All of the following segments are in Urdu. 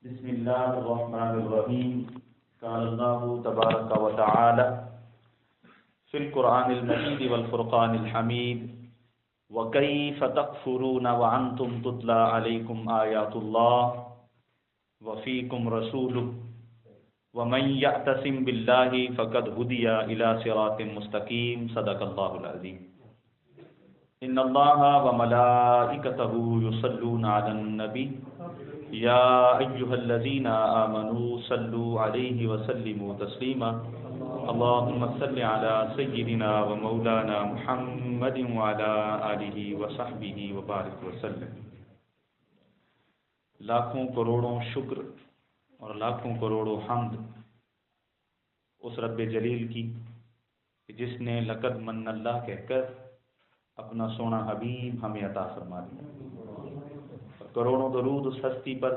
بسم الله الرحمن الرحيم. قال الله تبارك وتعالى في القرآن المجيد والفرقان الحميد: وكيف تكفرون وأنتم تتلى عليكم آيات الله وفيكم رسوله ومن يعتصم بالله فقد هدي إلى صراط مستقيم. صدق الله العظيم. إن الله وملائكته يصلون على النبي يا أيها الذين آمنوا صلوا عليه وسلموا تسليما. اللهم صل على سيدنا ومولانا محمد وعلى آله وصحبه وبارك وسلم. لاکھوں کروڑوں شکر اور لاکھوں کروڑوں حمد اس رب جلیل کی کہ جس نے لقد من اللہ کہہ کر اپنا سونا حبیب ہمیں عطا فرما دیا. کروڑوں درود اس ہستی پر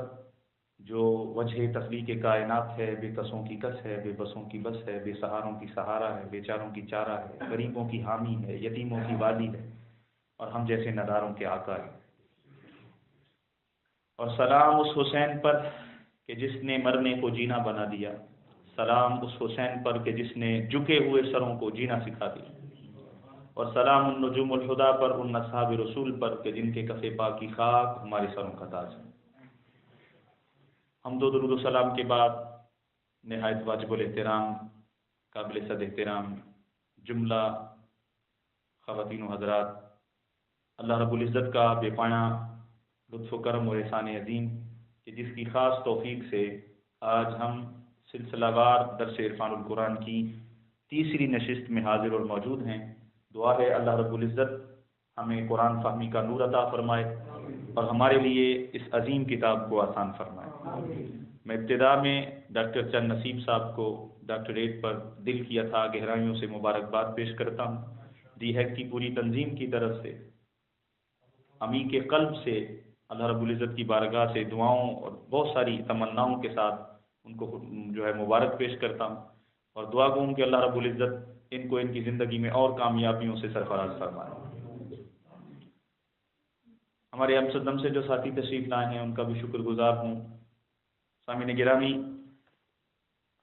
جو وجہ تخلیق کائنات ہے، بے کسوں کی کس ہے، بے بسوں کی بس ہے، بے سہاروں کی سہارا ہے، بے چاروں کی چارہ ہے، غریبوں کی حامی ہے، یتیموں کی والی ہے اور ہم جیسے نداروں کے آقا ہے. اور سلام اس حسین پر کہ جس نے مرنے کو جینا بنا دیا. سلام اس حسین پر کہ جس نے جھکے ہوئے سروں کو جینا سکھا دیا. اور سلام النجوم الہدا پر، ان اصحاب رسول پر کہ جن کے کف پاک کی خاک ہمارے سروں کا تاج ہے. حمد و درود و سلام کے بعد نہایت واجب الاحترام، قابل صد احترام جملہ خواتین و حضرات، اللہ رب العزت کا بے پایاں لطف و کرم اور احسان عظیم کہ جس کی خاص توفیق سے آج ہم سلسلہ وار درس عرفان القرآن کی تیسری نشست میں حاضر اور موجود ہیں. دعا ہے اللہ رب العزت ہمیں قرآن فہمی کا نور عطا فرمائے اور ہمارے لیے اس عظیم کتاب کو آسان فرمائے. میں ابتدا میں ڈاکٹر چند نصیب صاحب کو ڈاکٹریٹ پر دل کی اتھاہ گہرائیوں سے مبارکباد پیش کرتا ہوں. دی ہیک کی پوری تنظیم کی طرف سے عمیق قلب سے اللہ رب العزت کی بارگاہ سے دعاؤں اور بہت ساری تمناؤں کے ساتھ ان کو مبارک پیش کرتا ہوں اور دعا گوں کہ اللہ رب العزت ان کو ان کی زندگی میں اور کامیابیوں سے سرفراز فرمائے. ہمارے ہم صدم سے جو ساتھی تشریف لائے ہیں ان کا بھی شکر گزار ہوں. سامعین گرامی،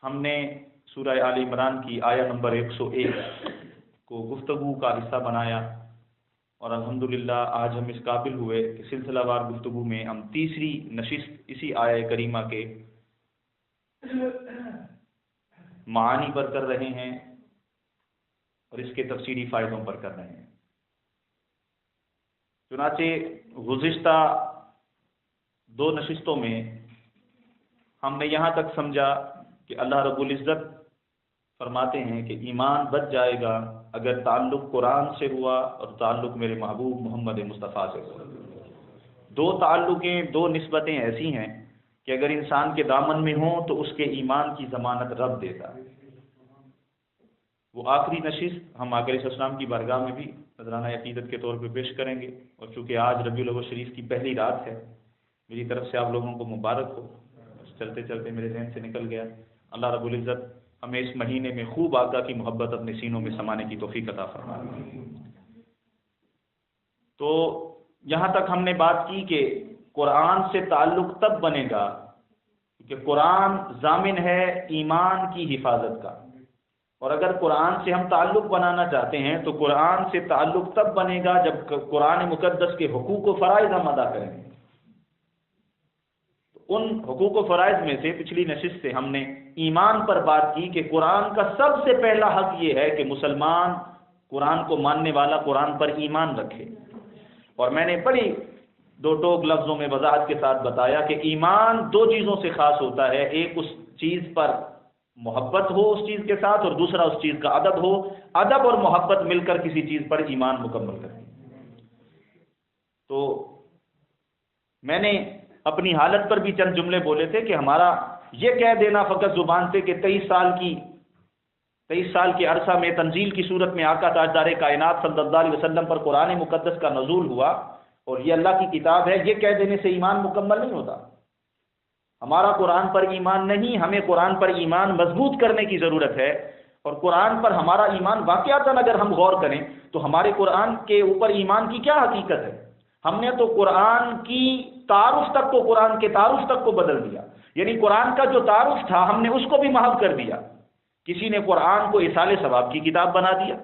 ہم نے سورہ آل عمران کی آیہ نمبر 101 کو گفتگو کا حصہ بنایا اور الحمدللہ آج ہم اس قابل ہوئے کہ سلسلہ وار گفتگو میں ہم تیسری نشست اسی آیہ کریمہ کے معانی پر کر رہے ہیں اور اس کے تفسیری فائدوں پر کر رہے ہیں. چنانچہ گزشتہ 2 نشستوں میں ہم نے یہاں تک سمجھا کہ اللہ رب العزت فرماتے ہیں کہ ایمان بچ جائے گا اگر تعلق قرآن سے ہوا اور تعلق میرے محبوب محمد مصطفیٰ سے ہوا. 2 تعلقیں، 2 نسبتیں ایسی ہیں کہ اگر انسان کے دامن میں ہوں تو اس کے ایمان کی ضمانت رب دیتا ہے. وہ آخری نشست ہم آقا علیہ السلام کی بارگاہ میں بھی نذرانہ عقیدت کے طور پہ پیش کریں گے اور چونکہ آج ربیع الاول شریف کی پہلی رات ہے، میری طرف سے آپ لوگوں کو مبارک ہو. چلتے چلتے میرے ذہن سے نکل گیا. اللہ رب العزت ہمیں اس مہینے میں خوب آقا کی محبت اپنے سینوں میں سمانے کی توفیق عطا فرمائے. تو یہاں تک ہم نے بات کی کہ قرآن سے تعلق تب بنے گا کہ قرآن ضامن ہے ایمان کی حفاظت کا، اور اگر قرآن سے ہم تعلق بنانا چاہتے ہیں تو قرآن سے تعلق تب بنے گا جب قرآن مقدس کے حقوق و فرائض ہم ادا کریں گے. ان حقوق و فرائض میں سے پچھلی نشست سے ہم نے ایمان پر بات کی کہ قرآن کا سب سے پہلا حق یہ ہے کہ مسلمان قرآن کو ماننے والا قرآن پر ایمان رکھے. اور میں نے بڑی 2 ٹوک لفظوں میں وضاحت کے ساتھ بتایا کہ ایمان 2 چیزوں سے خاص ہوتا ہے. ایک اس چیز پر محبت ہو اس چیز کے ساتھ، اور دوسرا اس چیز کا ادب ہو. ادب اور محبت مل کر کسی چیز پر ایمان مکمل کرتی. تو میں نے اپنی حالت پر بھی چند جملے بولے تھے کہ ہمارا یہ کہہ دینا فقط زبان سے کہ 23 سال کے عرصہ میں تنزیل کی صورت میں آقا تاجدار کائنات صلی اللہ علیہ وسلم پر قرآن مقدس کا نزول ہوا اور یہ اللہ کی کتاب ہے، یہ کہہ دینے سے ایمان مکمل نہیں ہوتا. ہمارا قرآن پر ایمان نہیں، ہمیں قرآن پر ایمان مضبوط کرنے کی ضرورت ہے. اور قرآن پر ہمارا ایمان واقعتاً اگر ہم غور کریں تو ہمارے قرآن کے اوپر ایمان کی کیا حقیقت ہے؟ ہم نے تو قرآن کی تعارف تک کو، قرآن کے تعارف تک کو بدل دیا، یعنی قرآن کا جو تعارف تھا ہم نے اس کو بھی محو کر دیا۔ کسی نے قرآن کو ایصال ثواب کی کتاب بنا دیا،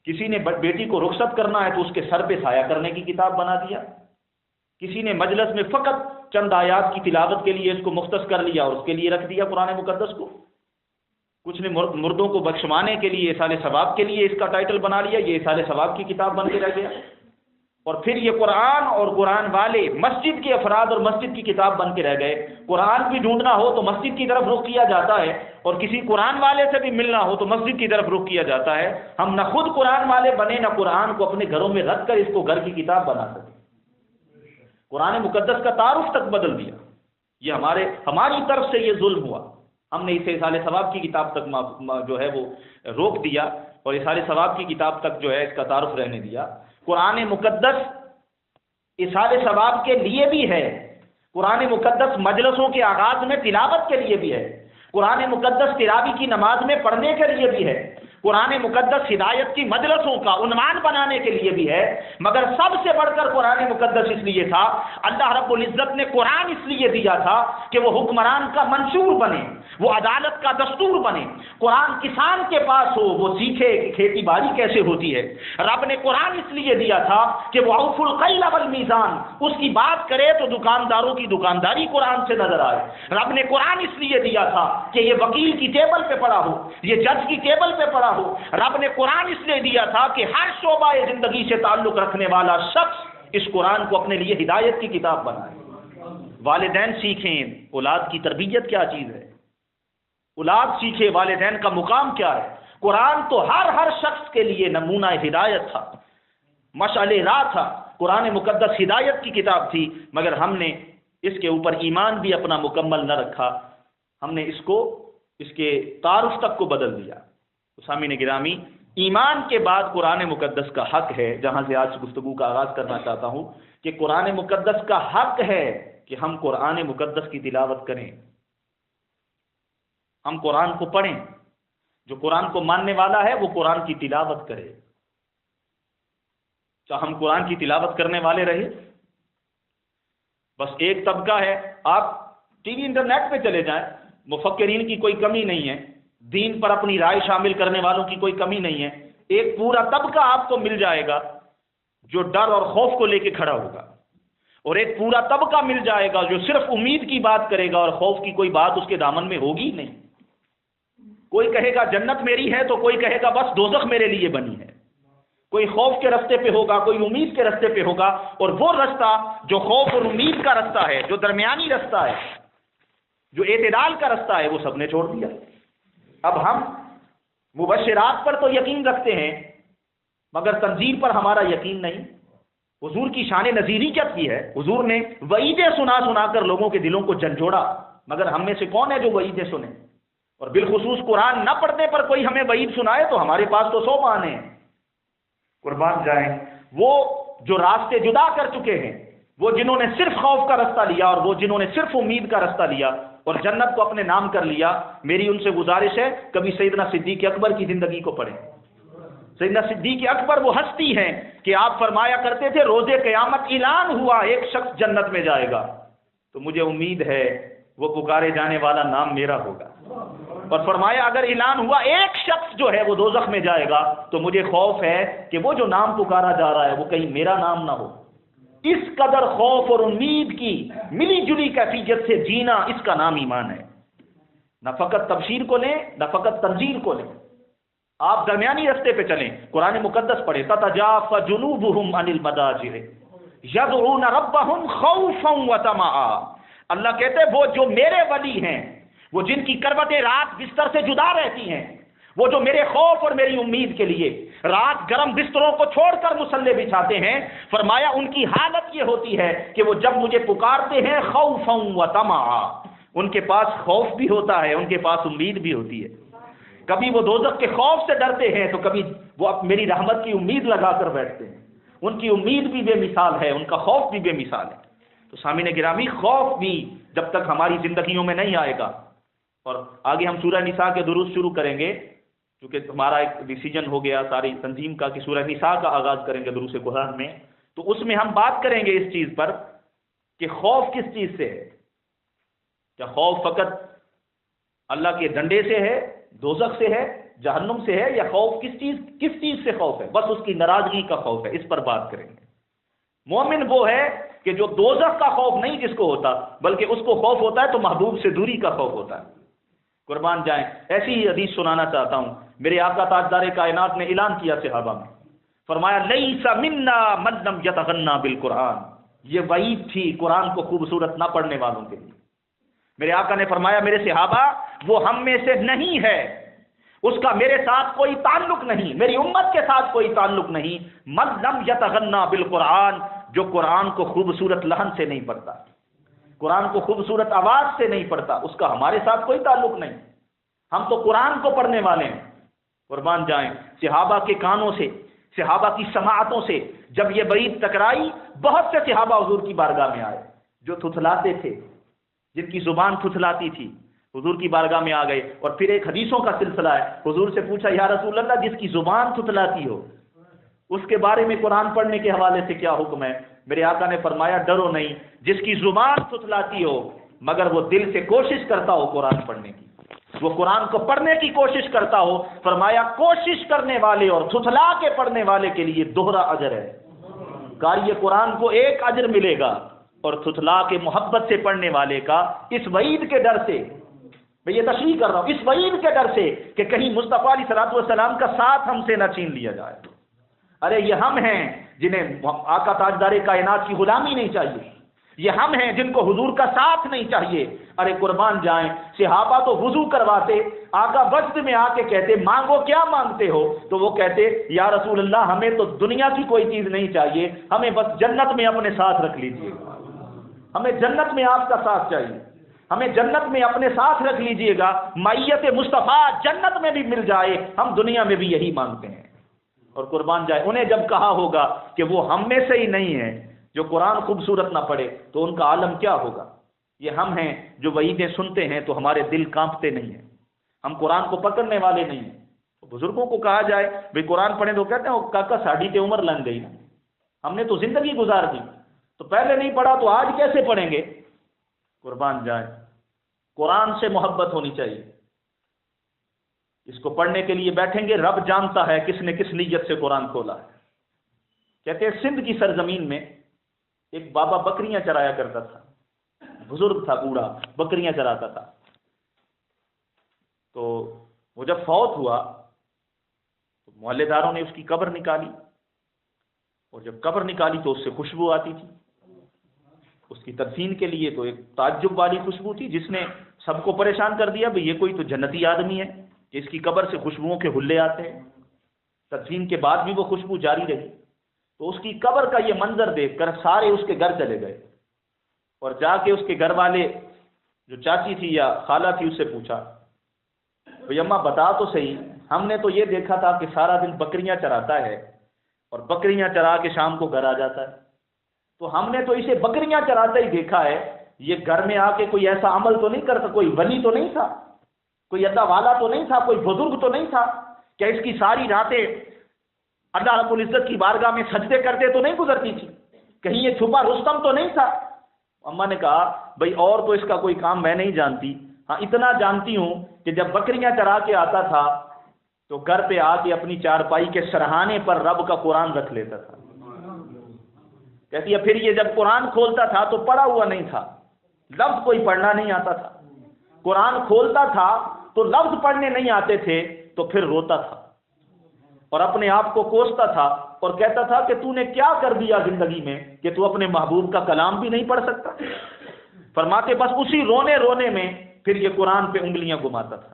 کسی نے بیٹی کو رخصت کرنا ہے تو اس کے سر پہ سایہ کرنے کی کتاب بنا دیا، کسی نے مجلس میں فقط چند آیات کی تلاوت کے لیے اس کو مختص کر لیا اور اس کے لیے رکھ دیا قرآن مقدس کو، کچھ نے مردوں کو بخشوانے کے لیے ایصال ثواب کے لیے اس کا ٹائٹل بنا لیا، یہ ایصال ثواب کی کتاب بن کے رہ گیا، اور پھر یہ قرآن اور قرآن والے مسجد کے افراد اور مسجد کی کتاب بن کے رہ گئے۔ قرآن بھی ڈھونڈنا ہو تو مسجد کی طرف رخ کیا جاتا ہے، اور کسی قرآن والے سے بھی ملنا ہو تو مسجد کی طرف رخ کیا جاتا ہے۔ ہم نہ خود قرآن والے بنے، نہ قرآن کو اپنے گھروں میں رکھ کر اس کو گھر کی کتاب بنا سکے۔ قرآن مقدس کا تعارف تک بدل دیا، یہ ہماری طرف سے یہ ظلم ہوا۔ ہم نے اسے ایصال ثواب کی کتاب تک جو ہے وہ روک دیا، اور ایصال ثواب کی کتاب تک جو ہے اس کا تعارف رہنے دیا۔ قرآن مقدس ایصال ثواب کے لیے بھی ہے، قرآن مقدس مجلسوں کے آغاز میں تلاوت کے لیے بھی ہے، قرآن مقدس تراویح کی نماز میں پڑھنے کے لیے بھی ہے، قرآن مقدس ہدایت کی مجلسوں کا عنوان بنانے کے لیے بھی ہے، مگر سب سے بڑھ کر قرآن مقدس اس لیے تھا، اللہ رب العزت نے قرآن اس لیے دیا تھا کہ وہ حکمران کا منشور بنے، وہ عدالت کا دستور بنے۔ قرآن کسان کے پاس ہو، وہ سیکھے کہ کھیتی باڑی کیسے ہوتی ہے۔ رب نے قرآن اس لیے دیا تھا کہ وہ اوفوا الکیل والمیزان، اس کی بات کرے تو دکانداروں کی دکانداری قرآن سے نظر آئے۔ رب نے قرآن اس لیے دیا تھا کہ یہ وکیل کی ٹیبل پہ پڑا ہو، یہ جج کی ٹیبل پہ پڑا ہو۔ رب نے قرآن اس لیے دیا تھا کہ ہر شعبہ زندگی سے تعلق رکھنے والا شخص اس قرآن کو اپنے لیے ہدایت کی کتاب بنائے۔ والدین سیکھیں اولاد کی تربیت کیا چیز ہے، اولاد سیکھے والدین کا مقام کیا ہے۔ قرآن تو ہر شخص کے لیے نمونہ ہدایت تھا، مشعل راہ تھا۔ قرآن مقدس ہدایت کی کتاب تھی، مگر ہم نے اس کے اوپر ایمان بھی اپنا مکمل نہ رکھا، ہم نے اس کے تعارف تک کو بدل دیا۔ سامعین گرامی، ایمان کے بعد قرآن مقدس کا حق ہے، جہاں سے آج گفتگو کا آغاز کرنا چاہتا ہوں کہ قرآن مقدس کا حق ہے کہ ہم قرآن مقدس کی تلاوت کریں، ہم قرآن کو پڑھیں، جو قرآن کو ماننے والا ہے وہ قرآن کی تلاوت کرے۔ کیا ہم قرآن کی تلاوت کرنے والے رہے؟ بس ایک طبقہ ہے، آپ ٹی وی انٹرنیٹ پہ چلے جائیں، مفکرین کی کوئی کمی نہیں ہے، دین پر اپنی رائے شامل کرنے والوں کی کوئی کمی نہیں ہے، ایک پورا طبقہ آپ کو مل جائے گا جو ڈر اور خوف کو لے کے کھڑا ہوگا، اور ایک پورا طبقہ مل جائے گا جو صرف امید کی بات کرے گا اور خوف کی کوئی بات اس کے دامن میں ہوگی نہیں۔ کوئی کہے گا جنت میری ہے تو کوئی کہے گا بس دوزخ میرے لیے بنی ہے، کوئی خوف کے رستے پہ ہوگا، کوئی امید کے رستے پہ ہوگا، اور وہ رستہ جو خوف اور امید کا رستہ ہے، جو درمیانی رستہ ہے، جو اعتدال کا رستہ ہے، وہ سب نے چھوڑ دیا۔ اب ہم مبشرات پر تو یقین رکھتے ہیں، مگر تنزیل پر ہمارا یقین نہیں۔ حضور کی شان نذیری کیا کی ہے؟ حضور نے وعیدیں سنا کر لوگوں کے دلوں کو جھنجھوڑا، مگر ہم میں سے کون ہے جو وعیدیں سنے؟ اور بالخصوص قرآن نہ پڑھنے پر کوئی ہمیں وعید سنائے تو ہمارے پاس تو 100 بہانے ہیں۔ قربان جائیں وہ جو راستے جدا کر چکے ہیں، وہ جنہوں نے صرف خوف کا رستہ لیا اور وہ جنہوں نے صرف امید کا رستہ لیا اور جنت کو اپنے نام کر لیا۔ میری ان سے گزارش ہے کبھی سیدنا صدیق اکبر کی زندگی کو پڑھیں۔ سیدنا صدیق اکبر وہ ہستی ہیں کہ آپ فرمایا کرتے تھے روز قیامت اعلان ہوا ایک شخص جنت میں جائے گا تو مجھے امید ہے وہ پکارے جانے والا نام میرا ہوگا، اور فرمایا اگر اعلان ہوا ایک شخص جو ہے وہ دوزخ میں جائے گا تو مجھے خوف ہے کہ وہ جو نام پکارا جا رہا ہے وہ کہیں میرا نام نہ ہو۔ اس قدر خوف اور امید کی ملی جلی کیفیت سے جینا، اس کا نام ایمان ہے۔ نہ فقط تبشیر کو لیں، نہ فقط تنزیل کو لیں، آپ درمیانی رستے پہ چلیں، قرآن مقدس پڑھیں۔ تتجافى جنوبهم عن المضاجع يدعون ربهم خوفا وطمعا۔ اللہ کہتے ہیں وہ جو میرے ولی ہیں، وہ جن کی کروٹیں رات بستر سے جدا رہتی ہیں، وہ جو میرے خوف اور میری امید کے لیے رات گرم بستروں کو چھوڑ کر مصلے بچھاتے ہیں، فرمایا ان کی حالت یہ ہوتی ہے کہ وہ جب مجھے پکارتے ہیں خوفا وطمعا، ان کے پاس خوف بھی ہوتا ہے، ان کے پاس امید بھی ہوتی ہے۔ کبھی وہ دوزخ کے خوف سے ڈرتے ہیں تو کبھی وہ میری رحمت کی امید لگا کر بیٹھتے ہیں۔ ان کی امید بھی بے مثال ہے، ان کا خوف بھی بے مثال ہے۔ تو سامعین گرامی، خوف بھی جب تک ہماری زندگیوں میں نہیں آئے گا، اور آگے ہم سورہ نساء کے دروس شروع کریں گے، کیونکہ ہمارا ایک ڈیسیجن ہو گیا ساری تنظیم کا کہ سورہ نساء کا آغاز کریں گے دروس قرآن میں، تو اس میں ہم بات کریں گے اس چیز پر کہ خوف کس چیز سے ہے. کیا خوف فقط اللہ کے ڈنڈے سے ہے، دوزخ سے ہے، جہنم سے ہے، یا خوف کس چیز سے خوف ہے؟ بس اس کی ناراضگی کا خوف ہے، اس پر بات کریں گے. مومن وہ ہے کہ جو دوزخ کا خوف نہیں جس کو ہوتا، بلکہ اس کو خوف ہوتا ہے تو محبوب سے دوری کا خوف ہوتا ہے. قربان جائیں، ایسی ہی حدیث سنانا چاہتا ہوں. میرے آقا تاجدار کائنات نے اعلان کیا صحابہ میں، فرمایا لیس منا من لم یتغنى بالقرآن. یہ وعید تھی قرآن کو خوبصورت نہ پڑھنے والوں کے لیے. میرے آقا نے فرمایا میرے صحابہ وہ ہم میں سے نہیں ہے، اس کا میرے ساتھ کوئی تعلق نہیں، میری امت کے ساتھ کوئی تعلق نہیں. من لم یتغنى بالقرآن، جو قرآن کو خوبصورت لحن سے نہیں پڑھتا، قرآن کو خوبصورت آواز سے نہیں پڑھتا، اس کا ہمارے ساتھ کوئی تعلق نہیں. ہم تو قرآن کو پڑھنے والے ہیں. قربان جائیں، صحابہ کے کانوں سے، صحابہ کی سماعتوں سے جب یہ وعید ٹکرائی، بہت سے صحابہ حضور کی بارگاہ میں آئے جو تھتلاتے تھے، جن کی زبان تھتلاتی تھی، حضور کی بارگاہ میں آ گئے. اور پھر ایک حدیثوں کا سلسلہ ہے، حضور سے پوچھا یا رسول اللہ جس کی زبان تھتلاتی ہو اس کے بارے میں قرآن پڑھنے کے حوالے سے کیا حکم ہے؟ میرے آقا نے فرمایا ڈرو نہیں، جس کی زبان تھتلاتی ہو مگر وہ دل سے کوشش کرتا ہو قرآن پڑھنے کی، وہ قرآن کو پڑھنے کی کوشش کرتا ہو. فرمایا کوشش کرنے والے اور تھتلا کے پڑھنے والے کے لیے دوہرا اجر ہے. قاری قرآن کو ایک اجر ملے گا اور تھتلا کے محبت سے پڑھنے والے کا، اس وعید کے ڈر سے، میں یہ تشریح کر رہا ہوں، اس وعید کے ڈر سے کہ کہیں مصطفیٰ علیہ الصلوۃ والسلام کا ساتھ ہم سے نہ چھین لیا جائے. ارے یہ ہم ہیں جنہیں آقا تاجدار کائنات کی غلامی نہیں چاہیے، یہ ہم ہیں جن کو حضور کا ساتھ نہیں چاہیے. ارے قربان جائیں، صحابہ تو وضو کرواتے، آقا وجد میں آ کے کہتے مانگو کیا مانگتے ہو، تو وہ کہتے یا رسول اللہ ہمیں تو دنیا کی کوئی چیز نہیں چاہیے، ہمیں بس جنت میں اپنے ساتھ رکھ لیجئے، ہمیں جنت میں آپ کا ساتھ چاہیے، ہمیں جنت میں اپنے ساتھ رکھ لیجئے گا، معیت مصطفیٰ جنت میں بھی مل جائے، ہم دنیا میں بھی یہی مانگتے ہیں. اور قربان جائے انہیں جب کہا ہوگا کہ وہ ہم میں سے ہی نہیں ہے جو قرآن خوبصورت نہ پڑھے تو ان کا عالم کیا ہوگا. یہ ہم ہیں جو وعیدیں سنتے ہیں تو ہمارے دل کانپتے نہیں ہیں، ہم قرآن کو پکڑنے والے نہیں ہیں. بزرگوں کو کہا جائے بھئی قرآن پڑھیں تو کہتے ہیں کاکا ساڑھی تے عمر لنگ گئی نا، ہم نے تو زندگی گزار دی، تو پہلے نہیں پڑھا تو آج کیسے پڑھیں گے. قربان جائیں، قرآن سے محبت ہونی چاہیے. اس کو پڑھنے کے لیے بیٹھیں گے، رب جانتا ہے کس نے کس نیت سے قرآن کھولا ہے. کہتے ہیں سندھ کی سرزمین میں ایک بابا بکریاں چرایا کرتا تھا، بزرگ تھا، بوڑھا، بکریاں چراتا تھا. تو وہ جب فوت ہوا تو محلے داروں نے اس کی قبر نکالی، اور جب قبر نکالی تو اس سے خوشبو آتی تھی. اس کی تدفین کے لیے تو ایک تعجب والی خوشبو تھی جس نے سب کو پریشان کر دیا، بھئی یہ کوئی تو جنتی آدمی ہے کہ اس کی قبر سے خوشبوؤں کے حلے آتے ہیں. تدفین کے بعد بھی وہ خوشبو جاری رہی. تو اس کی قبر کا یہ منظر دیکھ کر سارے اس کے گھر چلے گئے، اور جا کے اس کے گھر والے جو چاچی تھی یا خالہ تھی اس سے پوچھا بھئی اماں بتا تو صحیح، ہم نے تو یہ دیکھا تھا کہ سارا دن بکریاں چراتا ہے اور بکریاں چرا کے شام کو گھر آ جاتا ہے، تو ہم نے تو اسے بکریاں چراتا ہی دیکھا ہے، یہ گھر میں آ کے کوئی ایسا عمل تو نہیں کرتا، کوئی ولی تو نہیں تھا، کوئی اللہ والا تو نہیں تھا، کوئی بزرگ تو نہیں تھا، کیا اس کی ساری راتیں اللہ رب العزت کی بارگاہ میں سجدے کرتے تو نہیں گزرتی تھی، کہیں یہ چھپا رستم تو نہیں تھا. اماں نے کہا بھئی اور تو اس کا کوئی کام میں نہیں جانتی، ہاں اتنا جانتی ہوں کہ جب بکریاں چرا کے آتا تھا تو گھر پہ آ کے اپنی چارپائی کے سرہانے پر رب کا قرآن رکھ لیتا تھا. کہتی ہے پھر یہ جب قرآن کھولتا تھا تو پڑھا ہوا نہیں تھا، لفظ کوئی پڑھنا نہیں آتا تھا، قرآن کھولتا تھا تو لفظ پڑھنے نہیں آتے تھے تو پھر روتا تھا اور اپنے آپ کو کوستا تھا اور کہتا تھا کہ تو نے کیا کر دیا زندگی میں کہ تو اپنے محبوب کا کلام بھی نہیں پڑھ سکتا. فرماتے بس اسی رونے رونے میں پھر یہ قرآن پہ انگلیاں گھماتا تھا،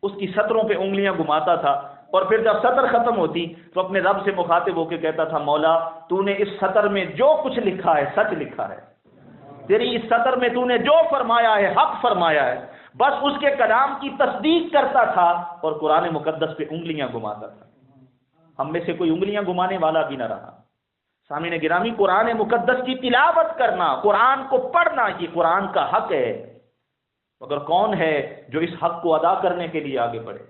اس کی سطروں پہ انگلیاں گھماتا تھا، اور پھر جب سطر ختم ہوتی تو اپنے رب سے مخاطب ہو کے کہتا تھا مولا تو نے اس سطر میں جو کچھ لکھا ہے سچ لکھا ہے، تیری اس سطر میں تو نے جو فرمایا ہے حق فرمایا ہے. بس اس کے کلام کی تصدیق کرتا تھا اور قرآن مقدس پہ انگلیاں گھماتا تھا. ہم میں سے کوئی انگلیاں گھمانے والا بھی نہ رہا. سامعین گرامی، قرآن مقدس کی تلاوت کرنا، قرآن کو پڑھنا، یہ قرآن کا حق ہے، مگر کون ہے جو اس حق کو ادا کرنے کے لیے آگے بڑھے؟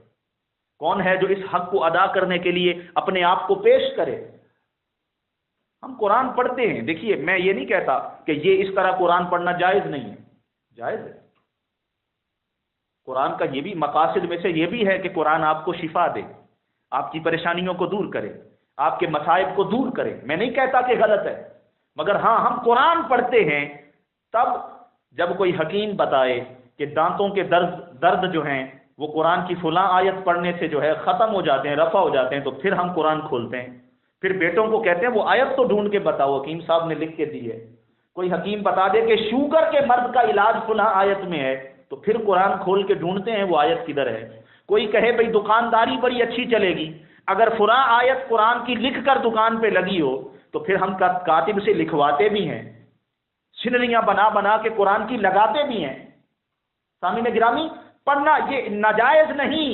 کون ہے جو اس حق کو ادا کرنے کے لیے اپنے آپ کو پیش کرے؟ ہم قرآن پڑھتے ہیں. دیکھیے میں یہ نہیں کہتا کہ یہ اس طرح قرآن پڑھنا جائز نہیں ہے، جائز ہے. قرآن کا یہ بھی مقاصد میں سے یہ بھی ہے کہ قرآن آپ کو شفا دے، آپ کی پریشانیوں کو دور کرے، آپ کے مصائب کو دور کرے. میں نہیں کہتا کہ غلط ہے، مگر ہاں ہم قرآن پڑھتے ہیں تب جب کوئی حکیم بتائے کہ دانتوں کے درد جو ہیں وہ قرآن کی فلاں آیت پڑھنے سے جو ہے ختم ہو جاتے ہیں، رفع ہو جاتے ہیں، تو پھر ہم قرآن کھولتے ہیں. پھر بیٹوں کو کہتے ہیں وہ آیت تو ڈھونڈ کے بتاؤ، حکیم صاحب نے لکھ کے دی ہے. کوئی حکیم بتا دے کہ شوگر کے مرض کا علاج فلاں آیت میں ہے، تو پھر قرآن کھول کے ڈھونڈتے ہیں وہ آیت کدھر ہے. کوئی کہے بھئی دکانداری بڑی اچھی چلے گی، اگر فلاں آیت قرآن کی لکھ کر دکان پہ لگی ہو تو پھر ہم کاتب سے لکھواتے بھی ہیں، سنریاں بنا بنا کے قرآن کی لگاتے بھی ہیں. سامعین گرامی، پڑھنا یہ ناجائز نہیں،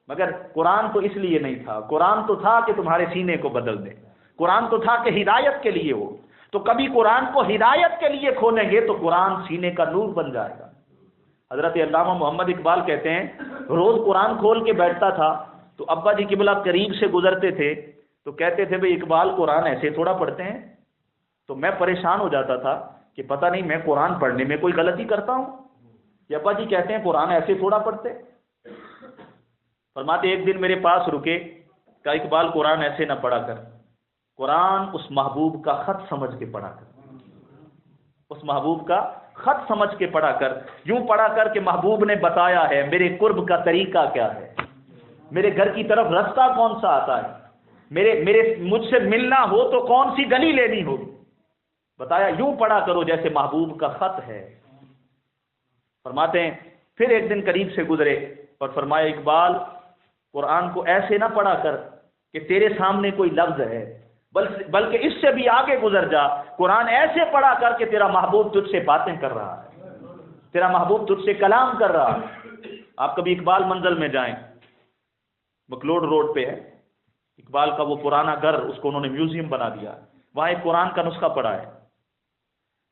مگر قرآن تو اس لیے نہیں تھا. قرآن تو تھا کہ تمہارے سینے کو بدل دے، قرآن تو تھا کہ ہدایت کے لیے ہو. تو کبھی قرآن کو ہدایت کے لیے کھولیں گے تو قرآن سینے کا نور بن جائے گا. حضرت علامہ محمد اقبال کہتے ہیں روز قرآن کھول کے بیٹھتا تھا تو ابا جی قبلہ قریب سے گزرتے تھے تو کہتے تھے بھئی اقبال قرآن ایسے تھوڑا پڑھتے ہیں. تو میں پریشان ہو جاتا تھا کہ پتہ نہیں میں قرآن پڑھنے میں کوئی غلطی کرتا ہوں. کہ ابا جی کہتے ہیں قرآن ایسے تھوڑا پڑھتے. فرماتے ایک دن میرے پاس رکے، کہا اقبال قرآن ایسے نہ پڑھا کر، قرآن اس محبوب کا خط سمجھ کے پڑھا کر، اس محبوب کا خط سمجھ کے پڑھا کر. یوں پڑھا کر کہ محبوب نے بتایا ہے میرے قرب کا طریقہ کیا ہے، میرے گھر کی طرف رستہ کون سا آتا ہے، مجھ سے ملنا ہو تو کون سی گلی لینی ہوگی، بتایا. یوں پڑھا کرو جیسے محبوب کا خط ہے. فرماتے ہیں پھر ایک دن قریب سے گزرے اور فرمایا اقبال قرآن کو ایسے نہ پڑھا کر کہ تیرے سامنے کوئی لفظ ہے، بلکہ اس سے بھی آگے گزر جا. قرآن ایسے پڑھا کر کہ تیرا محبوب تجھ سے باتیں کر رہا ہے، تیرا محبوب تجھ سے کلام کر رہا ہے. آپ کبھی اقبال منزل میں جائیں، مکلوڈ روڈ پہ ہے اقبال کا وہ پرانا گھر، اس کو انہوں نے میوزیم بنا دیا، وہاں ایک قرآن کا نسخہ پڑا ہے.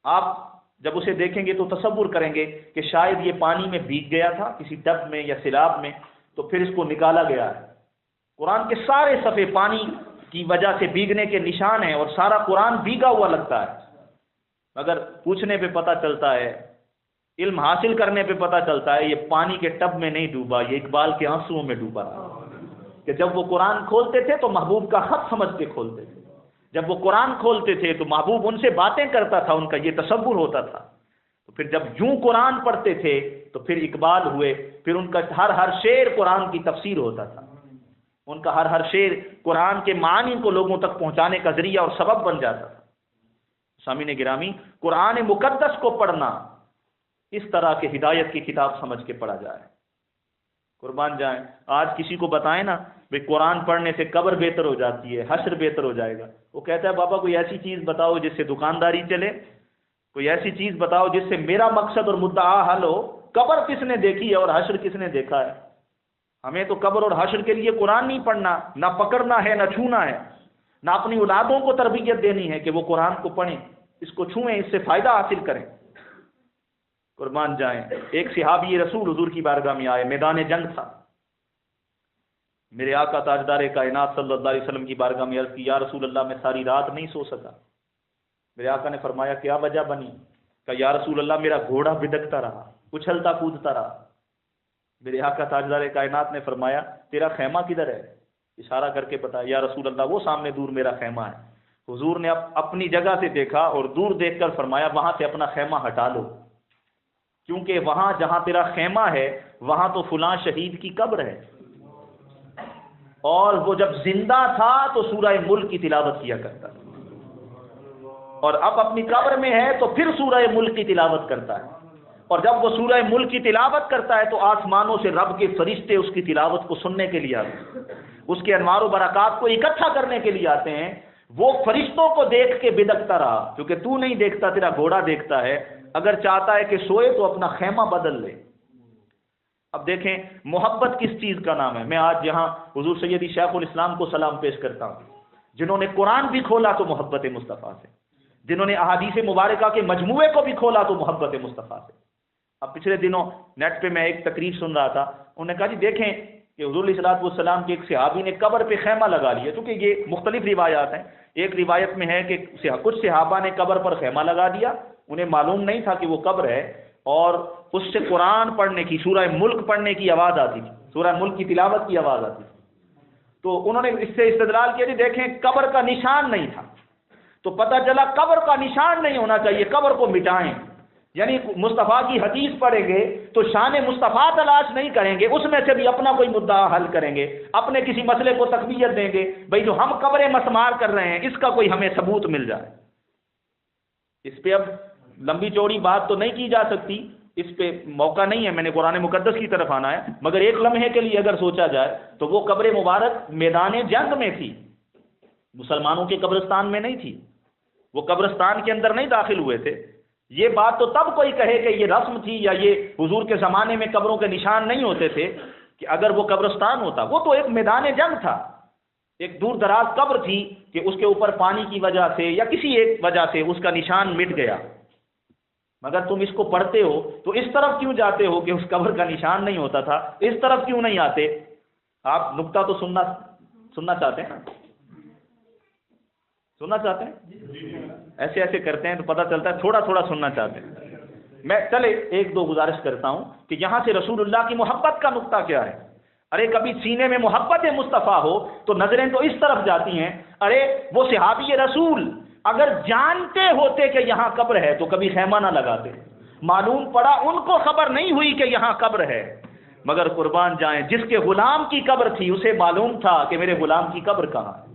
آپ جب اسے دیکھیں گے تو تصور کریں گے کہ شاید یہ پانی میں بھیگ گیا تھا کسی ٹب میں یا سیلاب میں، تو پھر اس کو نکالا گیا ہے. قرآن کے سارے صفحے پانی کی وجہ سے بھیگنے کے نشان ہیں اور سارا قرآن بھیگا ہوا لگتا ہے. مگر پوچھنے پہ پتہ چلتا ہے، علم حاصل کرنے پہ پتہ چلتا ہے یہ پانی کے ٹب میں نہیں ڈوبا، یہ اقبال کے آنسوؤں میں ڈوبا تھا. کہ جب وہ قرآن کھولتے تھے تو محبوب کا خط سمجھ کے کھولتے تھے، جب وہ قرآن کھولتے تھے تو محبوب ان سے باتیں کرتا تھا، ان کا یہ تصور ہوتا تھا. تو پھر جب یوں قرآن پڑھتے تھے تو پھر اقبال ہوئے، پھر ان کا ہر شعر قرآن کی تفسیر ہوتا تھا، ان کا ہر شعر قرآن کے معانی کو لوگوں تک پہنچانے کا ذریعہ اور سبب بن جاتا تھا. سامعین گرامی، قرآن مقدس کو پڑھنا اس طرح کے ہدایت کی کتاب سمجھ کے پڑھا جائے. قربان جائیں، آج کسی کو بتائیں نا بھئی قرآن پڑھنے سے قبر بہتر ہو جاتی ہے، حشر بہتر ہو جائے گا، وہ کہتا ہے بابا کوئی ایسی چیز بتاؤ جس سے دکانداری چلے، کوئی ایسی چیز بتاؤ جس سے میرا مقصد اور مدعا حل ہو. قبر کس نے دیکھی ہے اور حشر کس نے دیکھا ہے؟ ہمیں تو قبر اور حشر کے لیے قرآن نہیں پڑھنا، نہ پکڑنا ہے، نہ چھونا ہے، نہ اپنی اولادوں کو تربیت دینی ہے کہ وہ قرآن کو پڑھیں، اس کو چھوئیں، اس سے فائدہ حاصل کریں. قربان جائیں، ایک صحابی رسول حضور کی بارگاہ میں آئے، میدان جنگ تھا. میرے آقا تاجدار کائنات صلی اللہ علیہ وسلم کی بارگاہ میں عرض کی یا رسول اللہ میں ساری رات نہیں سو سکا. میرے آقا نے فرمایا کیا وجہ بنی؟ کہ یا رسول اللہ میرا گھوڑا بدکتا رہا، اچھلتا کودتا رہا. میرے آقا تاجدار کائنات نے فرمایا تیرا خیمہ کدھر ہے؟ اشارہ کر کے بتایا یا رسول اللہ وہ سامنے دور میرا خیمہ ہے. حضور نے اپنی جگہ سے دیکھا اور دور دیکھ کر فرمایا وہاں سے اپنا خیمہ ہٹا لو، کیونکہ وہاں جہاں تیرا خیمہ ہے وہاں تو فلاں شہید کی قبر ہے، اور وہ جب زندہ تھا تو سورہ ملک کی تلاوت کیا کرتا تھا، اور اب اپنی قبر میں ہے تو پھر سورہ ملک کی تلاوت کرتا ہے. اور جب وہ سورہ ملک کی تلاوت کرتا ہے تو آسمانوں سے رب کے فرشتے اس کی تلاوت کو سننے کے لیے آتے ہیں، اس کے انوار و برکات کو اکٹھا کرنے کے لیے آتے ہیں. وہ فرشتوں کو دیکھ کے بدکتا رہا، کیونکہ تو نہیں دیکھتا، تیرا گھوڑا دیکھتا ہے، اگر چاہتا ہے کہ سوئے تو اپنا خیمہ بدل لے. اب دیکھیں محبت کس چیز کا نام ہے. میں آج یہاں حضور سیدی شیخ الاسلام کو سلام پیش کرتا ہوں، جنہوں نے قرآن بھی کھولا تو محبت مصطفیٰ سے، جنہوں نے احادیث مبارکہ کے مجموعے کو بھی کھولا تو محبت مصطفیٰ سے. اب پچھلے دنوں نیٹ پہ میں ایک تقریر سن رہا تھا، انہوں نے کہا جی دیکھیں کہ حضور علیہ الصلوۃ والسلام کے ایک صحابی نے قبر پہ خیمہ لگا لیا، چونکہ یہ مختلف روایات ہیں. ایک روایت میں ہے کہ کچھ صحابہ نے قبر پر خیمہ لگا دیا، انہیں معلوم نہیں تھا کہ وہ قبر ہے، اور اس سے قرآن پڑھنے کی، سورہ ملک پڑھنے کی آواز آتی تھی، سورہ ملک کی تلاوت کی آواز آتی تھی. تو انہوں نے اس سے استدلال کیا، جی دیکھیں قبر کا نشان نہیں تھا، تو پتہ چلا قبر کا نشان نہیں ہونا چاہیے، قبر کو مٹائیں. یعنی مصطفیٰ کی حدیث پڑھیں گے تو شان مصطفیٰ تلاش نہیں کریں گے، اس میں سے بھی اپنا کوئی مدعا حل کریں گے، اپنے کسی مسئلے کو تقویت دیں گے. بھئی جو ہم قبریں مسمار کر رہے ہیں اس کا کوئی ہمیں ثبوت مل جائے. اس پہ اب لمبی چوڑی بات تو نہیں کی جا سکتی، اس پہ موقع نہیں ہے، میں نے قرآن مقدس کی طرف آنا ہے. مگر ایک لمحے کے لیے اگر سوچا جائے تو وہ قبر مبارک میدان جنگ میں تھی، مسلمانوں کے قبرستان میں نہیں تھی، وہ قبرستان کے اندر نہیں داخل ہوئے تھے. یہ بات تو تب کوئی کہے کہ یہ رسم تھی یا یہ حضور کے زمانے میں قبروں کے نشان نہیں ہوتے تھے، کہ اگر وہ قبرستان ہوتا، وہ تو ایک میدان جنگ تھا، ایک دور دراز قبر تھی کہ اس کے اوپر پانی کی وجہ سے یا کسی ایک وجہ سے اس کا نشان مٹ گیا. مگر تم اس کو پڑھتے ہو تو اس طرف کیوں جاتے ہو کہ اس قبر کا نشان نہیں ہوتا تھا، اس طرف کیوں نہیں آتے؟ آپ نکتہ تو سننا چاہتے ہیں نا، سننا چاہتے ہیں؟ ایسے ایسے کرتے ہیں تو پتہ چلتا ہے تھوڑا تھوڑا سننا چاہتے ہیں. میں چلے ایک دو گزارش کرتا ہوں کہ یہاں سے رسول اللہ کی محبت کا نقطہ کیا ہے. ارے کبھی سینے میں محبت مصطفیٰ ہو تو نظریں تو اس طرف جاتی ہیں. ارے وہ صحابی رسول اگر جانتے ہوتے کہ یہاں قبر ہے تو کبھی خیمہ نہ لگاتے. معلوم پڑا ان کو خبر نہیں ہوئی کہ یہاں قبر ہے، مگر قربان جائیں جس کے غلام کی قبر تھی اسے معلوم تھا کہ میرے غلام کی قبر کہاں ہے.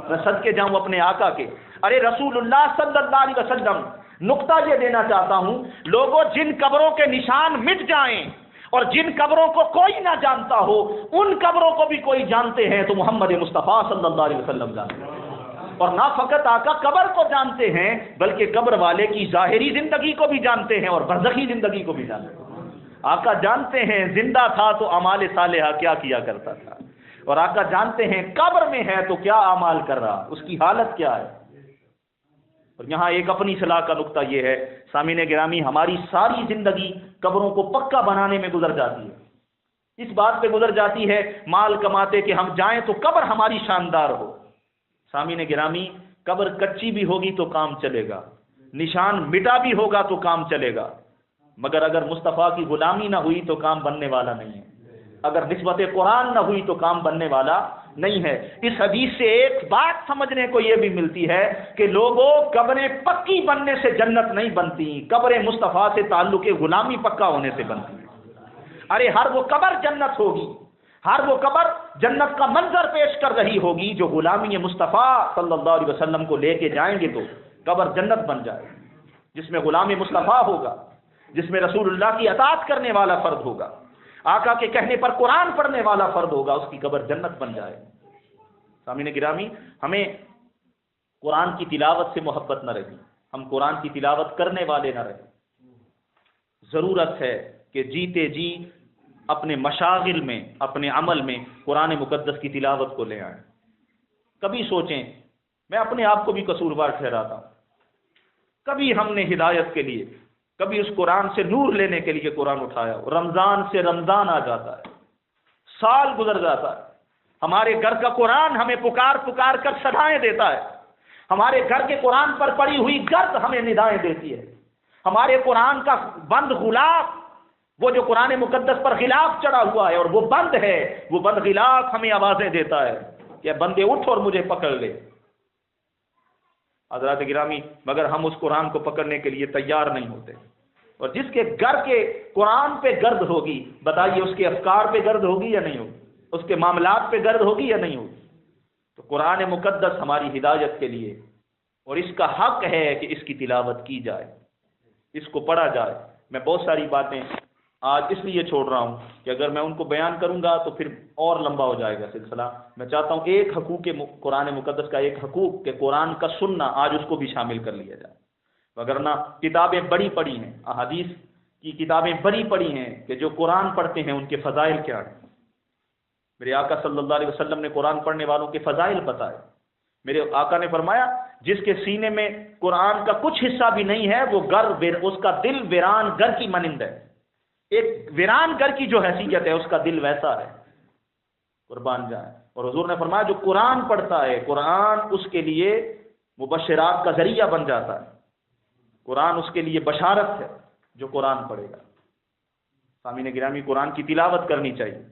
میں صدقے جاؤں اپنے آقا کے. ارے رسول اللہ صلی اللہ علیہ وسلم، نقطہ یہ دینا چاہتا ہوں، لوگوں جن قبروں کے نشان مٹ جائیں اور جن قبروں کو کوئی نہ جانتا ہو ان قبروں کو بھی کوئی جانتے ہیں تو محمد مصطفیٰ صلی اللہ علیہ وسلم جانتے ہیں. اور نہ فقط آقا قبر کو جانتے ہیں بلکہ قبر والے کی ظاہری زندگی کو بھی جانتے ہیں اور برزخی زندگی کو بھی جانتے ہیں. آقا جانتے ہیں زندہ تھا تو اعمال صالحہ کیا کیا کرتا تھا، اور آقا جانتے ہیں قبر میں ہے تو کیا اعمال کر رہا، اس کی حالت کیا ہے. اور یہاں ایک اپنی صلاح کا نقطہ یہ ہے، سامعین گرامی، ہماری ساری زندگی قبروں کو پکا بنانے میں گزر جاتی ہے، اس بات پہ گزر جاتی ہے مال کماتے کہ ہم جائیں تو قبر ہماری شاندار ہو. سامعین گرامی، قبر کچی بھی ہوگی تو کام چلے گا، نشان مٹا بھی ہوگا تو کام چلے گا، مگر اگر مصطفیٰ کی غلامی نہ ہوئی تو کام بننے والا نہیں ہے، اگر نسبت قرآن نہ ہوئی تو کام بننے والا نہیں ہے. اس حدیث سے ایک بات سمجھنے کو یہ بھی ملتی ہے کہ لوگوں قبریں پکی بننے سے جنت نہیں بنتی، قبریں مصطفیٰ سے تعلق غلامی پکا ہونے سے بنتی ہیں. ارے ہر وہ قبر جنت ہوگی، ہر وہ قبر جنت کا منظر پیش کر رہی ہوگی جو غلامی مصطفیٰ صلی اللہ علیہ وسلم کو لے کے جائیں گے تو قبر جنت بن جائے، جس میں غلام مصطفیٰ ہوگا، جس میں رسول اللہ کی اطاعت کرنے والا فرد ہوگا، آقا کے کہنے پر قرآن پڑھنے والا فرد ہوگا، اس کی قبر جنت بن جائے. سامعین گرامی، ہمیں قرآن کی تلاوت سے محبت نہ رہی، ہم قرآن کی تلاوت کرنے والے نہ رہے. ضرورت ہے کہ جیتے جی اپنے مشاغل میں، اپنے عمل میں قرآن مقدس کی تلاوت کو لے آئیں. کبھی سوچیں، میں اپنے آپ کو بھی قصوروار ٹھہراتا ہوں، کبھی ہم نے ہدایت کے لیے، کبھی اس قرآن سے نور لینے کے لیے قرآن اٹھایا، رمضان سے رمضان آ جاتا ہے، سال گزر جاتا ہے، ہمارے گھر کا قرآن ہمیں پکار پکار کر صدائیں دیتا ہے، ہمارے گھر کے قرآن پر پڑی ہوئی گرد ہمیں ندائیں دیتی ہے، ہمارے قرآن کا بند غلاف، وہ جو قرآن مقدس پر غلاف چڑھا ہوا ہے اور وہ بند ہے، وہ بند غلاف ہمیں آوازیں دیتا ہے کہ بندے اٹھ اور مجھے پکڑ لے. حضرات گرامی، مگر ہم اس قرآن کو پکڑنے کے لیے تیار نہیں ہوتے. اور جس کے گھر کے قرآن پہ گرد ہوگی، بتائیے اس کے افکار پہ گرد ہوگی یا نہیں ہوگی، اس کے معاملات پہ گرد ہوگی یا نہیں ہوگی. تو قرآن مقدس ہماری ہدایت کے لیے، اور اس کا حق ہے کہ اس کی تلاوت کی جائے، اس کو پڑھا جائے. میں بہت ساری باتیں آج اس لیے چھوڑ رہا ہوں کہ اگر میں ان کو بیان کروں گا تو پھر اور لمبا ہو جائے گا سلسلہ. میں چاہتا ہوں ایک حقوق قرآن مقدس کا، ایک حقوق کہ قرآن کا سننا، آج اس کو بھی شامل کر لیا جائے. وگرنہ کتابیں بڑی پڑھی ہیں، احادیث کی کتابیں بڑی پڑھی ہیں کہ جو قرآن پڑھتے ہیں ان کے فضائل کیا ہیں. میرے آقا صلی اللہ علیہ وسلم نے قرآن پڑھنے والوں کے فضائل بتائے. میرے آقا نے فرمایا جس کے سینے میں قرآن کا کچھ حصہ بھی نہیں ہے وہ اس کا دل ویران گھر کی مانند ہے. ایک ویران گھر کی جو حیثیت ہے اس کا دل ویسا ہے. قربان جائیں. اور حضور نے فرمایا جو قرآن پڑھتا ہے قرآن اس کے لیے مبشرات کا ذریعہ بن جاتا ہے. قرآن اس کے لیے بشارت ہے جو قرآن پڑھے گا. سامعین گرامی، قرآن کی تلاوت کرنی چاہیے،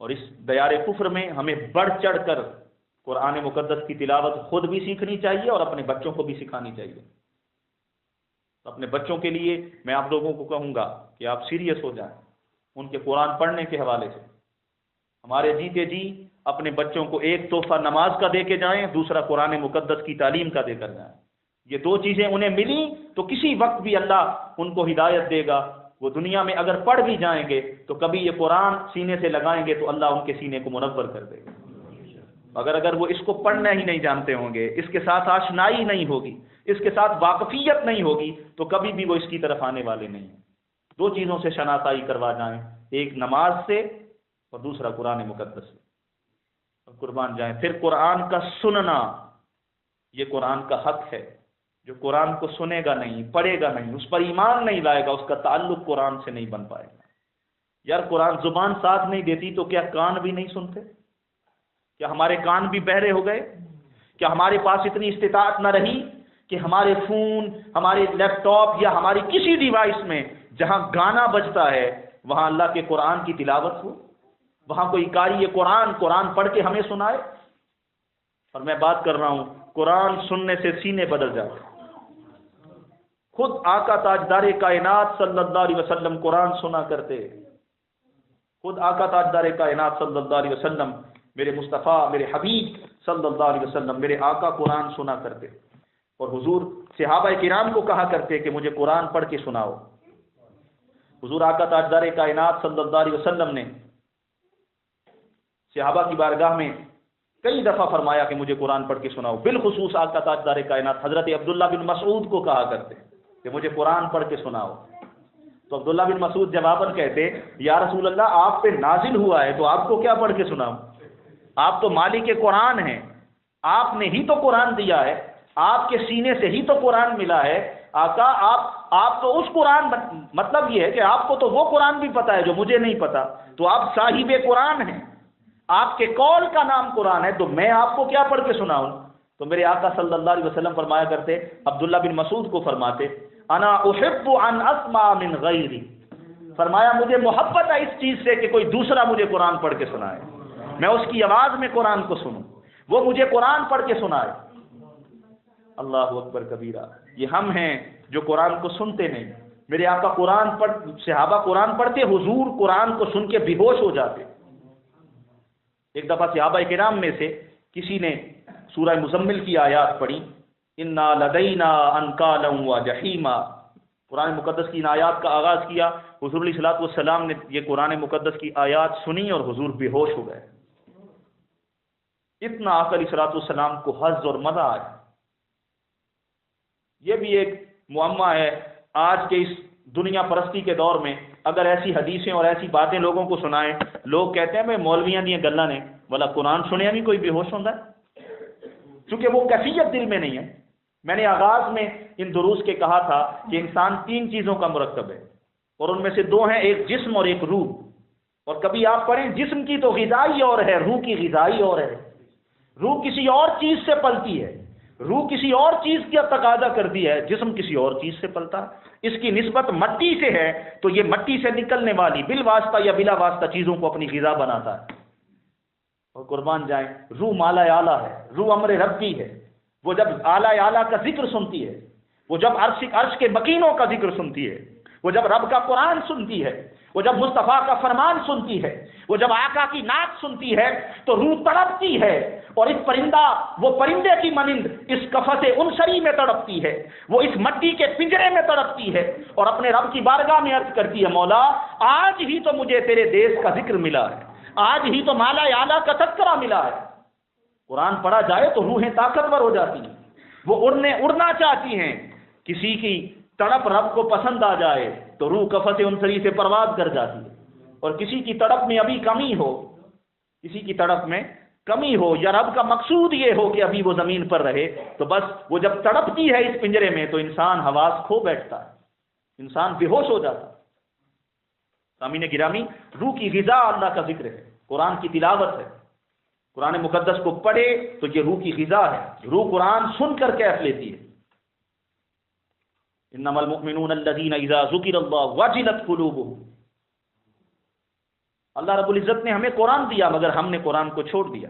اور اس دیار کفر میں ہمیں بڑھ چڑھ کر قرآن مقدس کی تلاوت خود بھی سیکھنی چاہیے اور اپنے بچوں کو بھی سکھانی چاہیے. اپنے بچوں کے لیے میں آپ لوگوں کو کہوں گا کہ آپ سیریس ہو جائیں ان کے قرآن پڑھنے کے حوالے سے. ہمارے جیتے جی اپنے بچوں کو ایک تحفہ نماز کا دے کے جائیں، دوسرا قرآن مقدس کی تعلیم کا دے کر جائیں. یہ دو چیزیں انہیں ملی تو کسی وقت بھی اللہ ان کو ہدایت دے گا. وہ دنیا میں اگر پڑھ بھی جائیں گے تو کبھی یہ قرآن سینے سے لگائیں گے تو اللہ ان کے سینے کو منور کر دے گا. اگر وہ اس کو پڑھنا ہی نہیں جانتے ہوں گے، اس کے ساتھ آشنائی نہیں ہوگی، اس کے ساتھ واقفیت نہیں ہوگی، تو کبھی بھی وہ اس کی طرف آنے والے نہیں ہیں. دو چیزوں سے شناسائی کروا جائیں، ایک نماز سے اور دوسرا قرآن مقدس سے. اور قربان جائیں پھر قرآن کا سننا، یہ قرآن کا حق ہے. جو قرآن کو سنے گا نہیں، پڑھے گا نہیں، اس پر ایمان نہیں لائے گا، اس کا تعلق قرآن سے نہیں بن پائے گا. یار قرآن زبان ساتھ نہیں دیتی تو کیا کان بھی نہیں سنتے؟ کیا ہمارے کان بھی بہرے ہو گئے؟ کیا ہمارے پاس اتنی استطاعت نہ رہی کہ ہمارے فون، ہمارے لیپ ٹاپ یا ہماری کسی ڈیوائس میں جہاں گانا بجتا ہے وہاں اللہ کے قرآن کی تلاوت ہو، وہاں کوئی قاری قرآن پڑھ کے ہمیں سنائے؟ اور میں بات کر رہا ہوں قرآن سننے سے سینے بدل جاتے. خود آقا تاجدار کائنات صلی اللہ علیہ وسلم قرآن سنا کرتے. خود آقا تاجدار کائنات صلی اللہ علیہ وسلم، میرے مصطفیٰ، میرے حبیب صلی اللہ علیہ وسلم، میرے آقا قرآن سنا کرتے. اور حضور صحابہ کرام کو کہا کرتے کہ مجھے قرآن پڑھ کے سناؤ. حضور آقا تاجدار کائنات صلی اللہ علیہ وسلم نے صحابہ کی بارگاہ میں کئی دفعہ فرمایا کہ مجھے قرآن پڑھ کے سناؤ. بالخصوص آقا تاجدار کائنات حضرت عبداللہ بن مسعود کو کہا کرتے کہ مجھے قرآن پڑھ کے سناؤ. تو عبداللہ بن مسعود جواباً کہتے یا رسول اللہ آپ پہ نازل ہوا ہے تو آپ کو کیا پڑھ کے سناؤں؟ آپ تو مالک قرآن ہیں، آپ نے ہی تو قرآن دیا ہے، آپ کے سینے سے ہی تو قرآن ملا ہے. آقا آپ تو اس قرآن، مطلب یہ ہے کہ آپ کو تو وہ قرآن بھی پتا ہے جو مجھے نہیں پتا، تو آپ صاحب قرآن ہیں، آپ کے قول کا نام قرآن ہے، تو میں آپ کو کیا پڑھ کے سناؤں؟ تو میرے آقا صلی اللہ علیہ وسلم فرمایا کرتے، عبداللہ بن مسعود کو فرماتے انا احب ان اسمع من غیری، فرمایا مجھے محبت ہے اس چیز سے کہ کوئی دوسرا مجھے قرآن پڑھ کے سنائے، میں اس کی آواز میں قرآن کو سنوں، وہ مجھے قرآن پڑھ کے سنائے. اللہ اکبر کبیرہ. یہ ہم ہیں جو قرآن کو سنتے نہیں. میرے آقا صحابہ قرآن پڑھتے، حضور قرآن کو سن کے بے ہوش ہو جاتے. ایک دفعہ صحابہ کرام میں سے کسی نے سورہ مزمل کی آیات پڑھی، انا لدینا انکالا و جحیما. قرآن مقدس کی ان آیات کا آغاز کیا. حضور علیہ الصلوۃ والسلام نے یہ قرآن مقدس کی آیات سنی اور حضور بے ہوش ہو گئے. اتنا آقا علیہ الصلوۃ والسلام کو حظ اور مزہ آیا. یہ بھی ایک معمہ ہے آج کے اس دنیا پرستی کے دور میں. اگر ایسی حدیثیں اور ایسی باتیں لوگوں کو سنائیں، لوگ کہتے ہیں میں مولویاں دیا گلاں نے، والا قرآن سنیا نہیں کوئی بے ہوش ہوتا ہے، چونکہ وہ کیفیت دل میں نہیں ہے. میں نے آغاز میں ان دروس کے کہا تھا کہ انسان 3 چیزوں کا مرکب ہے، اور ان میں سے 2 ہیں، ایک جسم اور ایک روح. اور کبھی آپ پڑھیں جسم کی تو غذائی اور ہے، روح کی غذائی اور ہے. روح کسی اور چیز سے پلتی ہے، روح کسی اور چیز کی تقاضا کرتی ہے، جسم کسی اور چیز سے پلتا ہے. اس کی نسبت مٹی سے ہے تو یہ مٹی سے نکلنے والی بالواسطہ یا بلا واسطہ چیزوں کو اپنی غذا بناتا ہے. اور قربان جائیں روح مالا اعلیٰ ہے، روح امر ربی ہے. وہ جب اعلیٰ اعلیٰ کا ذکر سنتی ہے، وہ جب عرش کے مکینوں کا ذکر سنتی ہے، وہ جب رب کا قرآن سنتی ہے، وہ جب مصطفیٰ کا فرمان سنتی ہے، وہ جب آقا کی نعت سنتی ہے تو روح تڑپتی ہے. اور وہ پرندے کی مانند اس قفس انصری میں تڑپتی ہے، وہ اس مٹی کے پنجرے میں تڑپتی ہے اور اپنے رب کی بارگاہ میں عرض کرتی ہے مولا آج ہی تو مجھے تیرے دیس کا ذکر ملا ہے، آج ہی تو مالا اعلیٰ کا تذکرہ ملا ہے. قرآن پڑھا جائے تو روحیں طاقتور ہو جاتی ہیں، وہ اڑنا چاہتی ہیں. کسی کی تڑپ رب کو پسند آ جائے تو روح قفس انصری سے پرواز کر جاتی ہے. اور کسی کی تڑپ میں ابھی کمی ہو، کسی کی تڑپ میں کمی ہو یا رب کا مقصود یہ ہو کہ ابھی وہ زمین پر رہے، تو بس وہ جب تڑپتی ہے اس پنجرے میں تو انسان حواس کھو بیٹھتا ہے، انسان بے ہوش ہو جاتا ہے. سامعین گرامی، روح کی غذا اللہ کا ذکر ہے. قرآن کی تلاوت ہے، قرآن مقدس کو پڑھے تو یہ روح کی غذا ہے، روح قرآن سن کر کیف لیتی ہے۔ انما المؤمنون الذین اذا ذکر اللہ وجلت قلوبهم، اللہ رب العزت نے ہمیں قرآن دیا مگر ہم نے قرآن کو چھوڑ دیا۔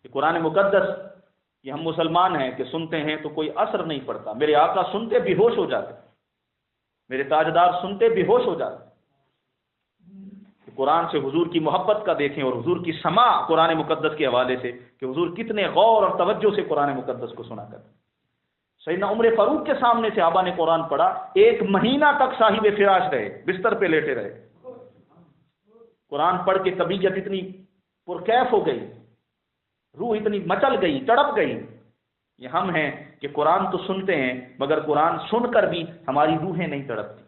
کہ قرآن مقدس یہ ہم مسلمان ہیں کہ سنتے ہیں تو کوئی اثر نہیں پڑتا، میرے آقا سنتے بے ہوش ہو جاتے، میرے تاجدار سنتے بے ہوش ہو جاتے۔ قرآن سے حضور کی محبت کا دیکھیں اور حضور کی سماع قرآن مقدس کے حوالے سے کہ حضور کتنے غور اور توجہ سے قرآن مقدس کو سنا کرتے۔ سیدنا عمر فاروق کے سامنے صحابہ نے قرآن پڑھا، 1 مہینہ تک صاحب فراش رہے، بستر پہ لیٹے رہے، قرآن پڑھ کے طبیعت اتنی پرکیف ہو گئی، روح اتنی مچل گئی، تڑپ گئی۔ یہ ہم ہیں کہ قرآن تو سنتے ہیں مگر قرآن سن کر بھی ہماری روحیں نہیں تڑپتی۔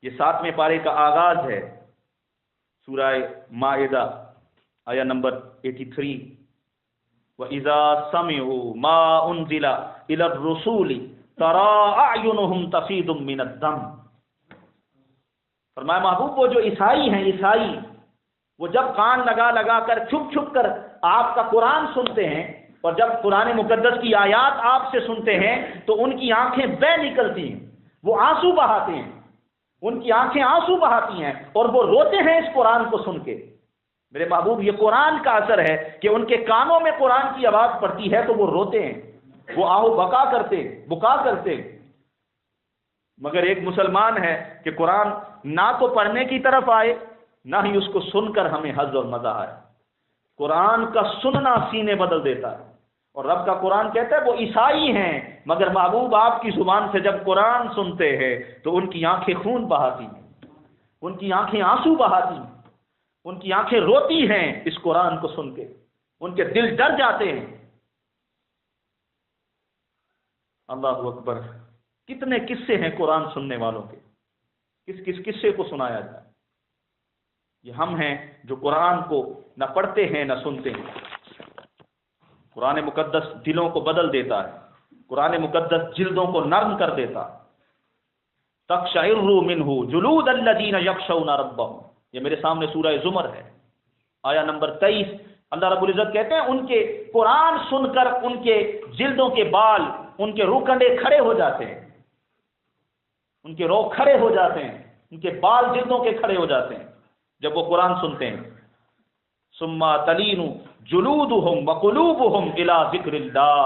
یہ 7ویں پارے کا آغاز ہے، سورہ مائدہ آیا نمبر 83، وَإِذَا سَمِعُوا مَا أُنزِلَ إِلَى الرُّسُولِ تَرَىٰ أَعْيُنُهُمْ تَفِيضُ مِنَ الدَّمْعِ۔ فرمایا محبوب وہ جو عیسائی ہیں، عیسائی وہ جب کان لگا لگا کر چھپ چھپ کر آپ کا قرآن سنتے ہیں اور جب قرآن مقدس کی آیات آپ سے سنتے ہیں تو ان کی آنکھیں بہہ نکلتی ہیں، وہ آنسو بہاتے ہیں، ان کی آنکھیں آنسو بہاتی ہیں اور وہ روتے ہیں اس قرآن کو سن کے۔ میرے محبوب یہ قرآن کا اثر ہے کہ ان کے کانوں میں قرآن کی آواز پڑتی ہے تو وہ روتے ہیں، وہ آہو بکا کرتے۔ مگر ایک مسلمان ہے کہ قرآن نہ تو پڑھنے کی طرف آئے نہ ہی اس کو سن کر ہمیں حظ اور مزہ آئے۔ قرآن کا سننا سینے بدل دیتا ہے، اور رب کا قرآن کہتا ہے وہ عیسائی ہیں مگر محبوب آپ کی زبان سے جب قرآن سنتے ہیں تو ان کی آنکھیں خون بہاتی ہیں، ان کی آنکھیں آنسو بہاتی ہیں، ان کی آنکھیں روتی ہیں اس قرآن کو سن کے، ان کے دل ڈر جاتے ہیں۔ اللہ اکبر، کتنے قصے ہیں قرآن سننے والوں کے، کس قصے کو سنایا جائے۔ یہ ہم ہیں جو قرآن کو نہ پڑھتے ہیں نہ سنتے ہیں۔ قرآن مقدس دلوں کو بدل دیتا ہے، قرآن مقدس جلدوں کو نرم کر دیتا۔ تقشعر منہ جلود الذین یخشون ربہم، یہ میرے سامنے سورہ زمر ہے، آیا نمبر 23۔ اللہ رب العزت کہتے ہیں ان کے قرآن سن کر ان کے جلدوں کے بال، ان کے روح کنڈے کھڑے ہو جاتے ہیں، ان کے روح کھڑے ہو جاتے ہیں، ان کے بال جلدوں کے کھڑے ہو جاتے ہیں جب وہ قرآن سنتے ہیں۔ ثم تلین جلودہم وقلوبہم الی ذکر اللہ،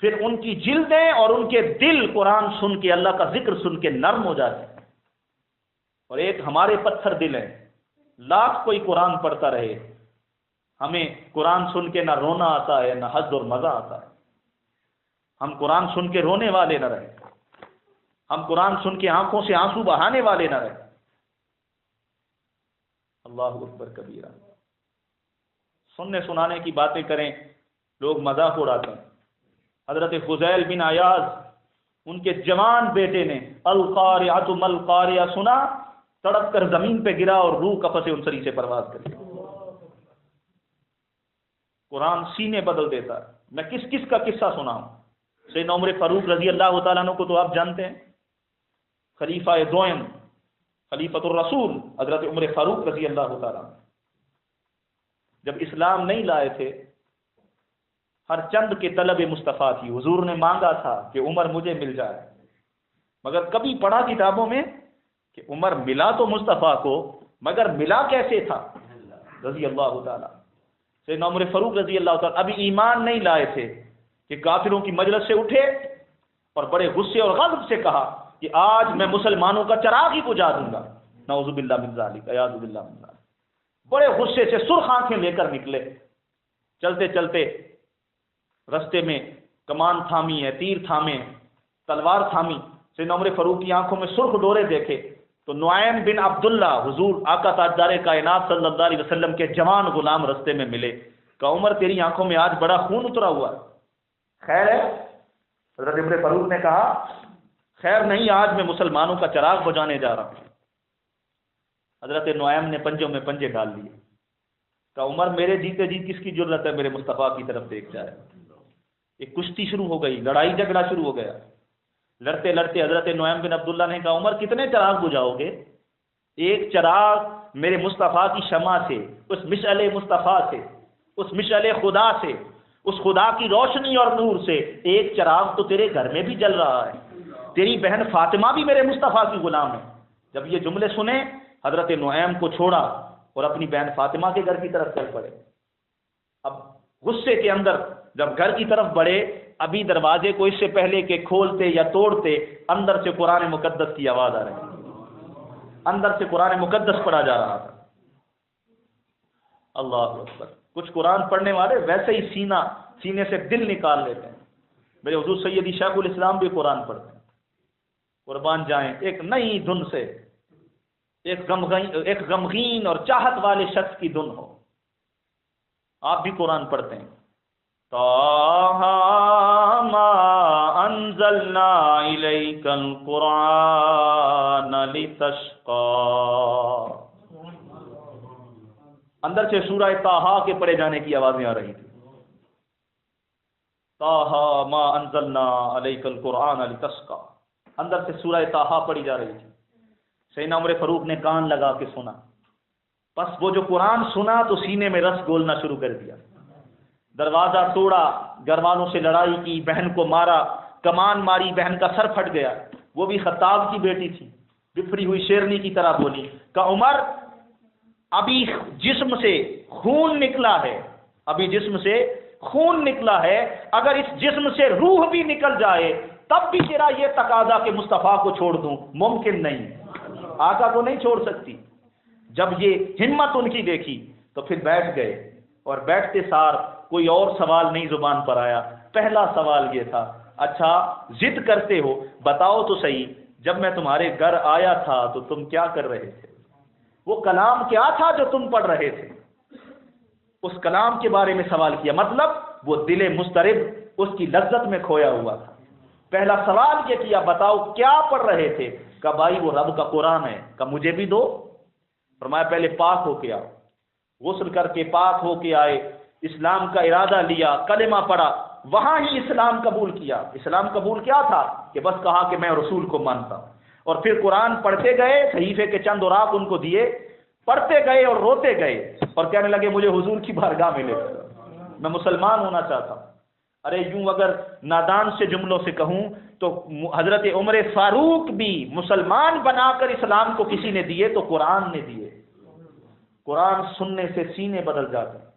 پھر ان کی جلدیں اور ان کے دل قرآن سن کے، اللہ کا ذکر سن کے نرم ہو جاتے ہیں۔ اور ایک ہمارے پتھر دل ہے، لاکھ کوئی قرآن پڑھتا رہے، ہمیں قرآن سن کے نہ رونا آتا ہے نہ حظ اور مزہ آتا ہے۔ ہم قرآن سن کے رونے والے نہ رہے، ہم قرآن سن کے آنکھوں سے آنسو بہانے والے نہ رہے۔ اللہ اکبر کبیرہ، سننے سنانے کی باتیں کریں لوگ مذاق اڑاتے ہیں۔ حضرت فضیل بن عیاض، ان کے جوان بیٹے نے القاریۃ ما القاریہ سنا، تڑپ کر زمین پہ گرا اور روح قفس انصری سے پرواز کر گیا۔ قرآن سینے بدل دیتا ہے۔ میں کس کس کا قصہ سناؤں؟ سیدنا عمر فاروق رضی اللہ تعالیٰ عنہ کو تو آپ جانتے ہیں، خلیفہ دوئم، خلیفۃ الرسول حضرت عمر فاروق رضی اللہ تعالیٰ عنہ جب اسلام نہیں لائے تھے، ہر چند کے طلب مصطفیٰ تھی، حضور نے مانگا تھا کہ عمر مجھے مل جائے، مگر کبھی پڑھا کتابوں میں کہ عمر ملا تو مصطفیٰ کو مگر ملا کیسے تھا، رضی اللہ تعالیٰ۔ سیدنا عمر فاروق رضی اللہ تعالیٰ ابھی ایمان نہیں لائے تھے کہ کافروں کی مجلس سے اٹھے اور بڑے غصے اور غضب سے کہا کہ آج میں مسلمانوں کا چراغ ہی بجھا دوں گا، نعوذ باللہ من ذالک، اعوذ باللہ من ذالک۔ بڑے غصے سے سرخ آنکھیں لے کر نکلے، چلتے چلتے رستے میں کمان تھامی ہے، تیر تھامے، تلوار تھامی، سیدنا عمر فاروق کی آنکھوں میں سرخ ڈورے دیکھے تو نعیم بن عبداللہ حضور آقا تاجدار کائنات صلی اللہ علیہ وسلم کے جوان غلام رستے میں ملے، کہا عمر تیری آنکھوں میں آج بڑا خون اترا ہوا، خیر ہے؟ حضرت عمر فاروق نے کہا خیر نہیں، آج میں مسلمانوں کا چراغ بجھانے جا رہا ہوں۔ حضرت نعیم نے پنجوں میں پنجے ڈال لیے، کہا عمر میرے جیتے جی کس کی جرت ہے میرے مصطفیٰ کی طرف دیکھ جائے۔ ایک کشتی شروع ہو گئی، لڑائی جھگڑا شروع ہو گیا۔ لڑتے لڑتے حضرت نعیم بن عبداللہ نے کہا عمر کتنے چراغ بجھاؤ گے؟ ایک چراغ میرے مصطفیٰ کی شمع سے، اس مشعل مصطفیٰ سے، اس مشعل خدا سے، اس خدا کی روشنی اور نور سے ایک چراغ تو تیرے گھر میں بھی جل رہا ہے۔ تیری بہن فاطمہ بھی میرے مصطفیٰ کی غلام ہے۔ جب یہ جملے سنے حضرت نعیم کو چھوڑا اور اپنی بہن فاطمہ کے گھر کی طرف چل پڑے۔ اب غصے کے اندر جب گھر کی طرف بڑھے، ابھی دروازے کو اس سے پہلے کہ کھولتے یا توڑتے، اندر سے قرآن مقدس کی آواز آ رہی تھی، اندر سے قرآن مقدس پڑھا جا رہا تھا۔ اللہ اکبر۔ کچھ قرآن پڑھنے والے ویسے ہی سینے سے دل نکال لیتے ہیں۔ میرے حضور سیدی شیخ الاسلام بھی قرآن پڑھتے ہیں، قربان جائیں، ایک نئی دھن سے، ایک غمگین اور چاہت والے شخص کی دھن ہو۔ آپ بھی قرآن پڑھتے ہیں۔ طٰہٰ مَا أَنزَلْنَا إِلَيْكَ الْقُرْآنَ لِتَشْقَىٰ۔ اندر سے سورہ طٰہٰ کے پڑھے جانے کی آوازیں آ رہی تھی۔ طٰہٰ مَا أَنزَلْنَا عَلَيْكَ الْقُرْآنَ لِتَشْقَىٰ، اندر سے سورہ طٰہٰ پڑھی جا رہی تھی۔ سیدنا عمر فاروق نے کان لگا کے سنا، بس وہ جو قرآن سنا تو سینے میں رس گولنا شروع کر دیا۔ دروازہ توڑا، گھر والوں سے لڑائی کی، بہن کو مارا، کمان ماری، بہن کا سر پھٹ گیا۔ وہ بھی خطاب کی بیٹی تھی، بفری ہوئی شیرنی کی طرح بولی کہ عمر، ابھی جسم سے خون نکلا ہے، ابھی جسم سے خون نکلا ہے، اگر اس جسم سے روح بھی نکل جائے تب بھی تیرا یہ تقاضا کہ مصطفیٰ کو چھوڑ دوں ممکن نہیں، آقا کو نہیں چھوڑ سکتی۔ جب یہ ہمت ان کی دیکھی تو پھر بیٹھ گئے، اور بیٹھتے سار کوئی اور سوال نہیں زبان پر آیا۔ پہلا سوال یہ تھا، اچھا ضد کرتے ہو، بتاؤ تو صحیح، جب میں تمہارے گھر آیا تھا تو تم کیا کر رہے تھے؟ وہ کلام کیا تھا جو تم پڑھ رہے تھے؟ اس کلام کے بارے میں سوال کیا، مطلب وہ دل مضطرب اس کی لذت میں کھویا ہوا تھا۔ پہلا سوال یہ کیا، بتاؤ کیا پڑھ رہے تھے؟ کہا بھائی وہ رب کا قرآن ہے۔ کہا مجھے بھی دو۔ فرمایا پہلے پاک ہو کے آؤ۔ غسل کر کے پاک ہو کے آئے، اسلام کا ارادہ لیا، کلمہ پڑھا، وہاں ہی اسلام قبول کیا۔ اسلام قبول کیا تھا کہ بس کہا کہ میں رسول کو مانتا ہوں، اور پھر قرآن پڑھتے گئے، صحیفے کے چند اوراق ان کو دیے، پڑھتے گئے اور روتے گئے، اور کہنے لگے مجھے حضور کی بارگاہ ملے، میں مسلمان ہونا چاہتا ہوں۔ ارے یوں اگر نادان سے جملوں سے کہوں تو حضرت عمر فاروق بھی مسلمان بنا کر اسلام کو کسی نے دیے تو قرآن نے دیے۔ قرآن سننے سے سینے بدل جاتے ہیں،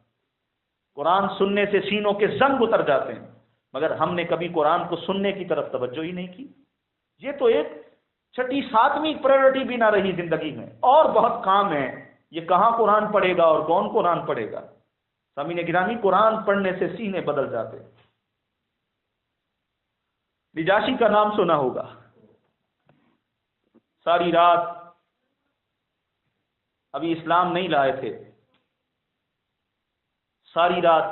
قرآن سننے سے سینوں کے زنگ اتر جاتے ہیں، مگر ہم نے کبھی قرآن کو سننے کی طرف توجہ ہی نہیں کی۔ یہ تو ایک چھٹی ساتویں پرائیورٹی بھی نہ رہی زندگی میں، اور بہت کام ہے، یہ کہاں قرآن پڑھے گا اور کون قرآن پڑھے گا؟ سامعین گرامی، قرآن پڑھنے سے سینے بدل جاتے ہیں۔ نجاشی کا نام سنا ہوگا، ساری رات ابھی اسلام نہیں لائے تھے، ساری رات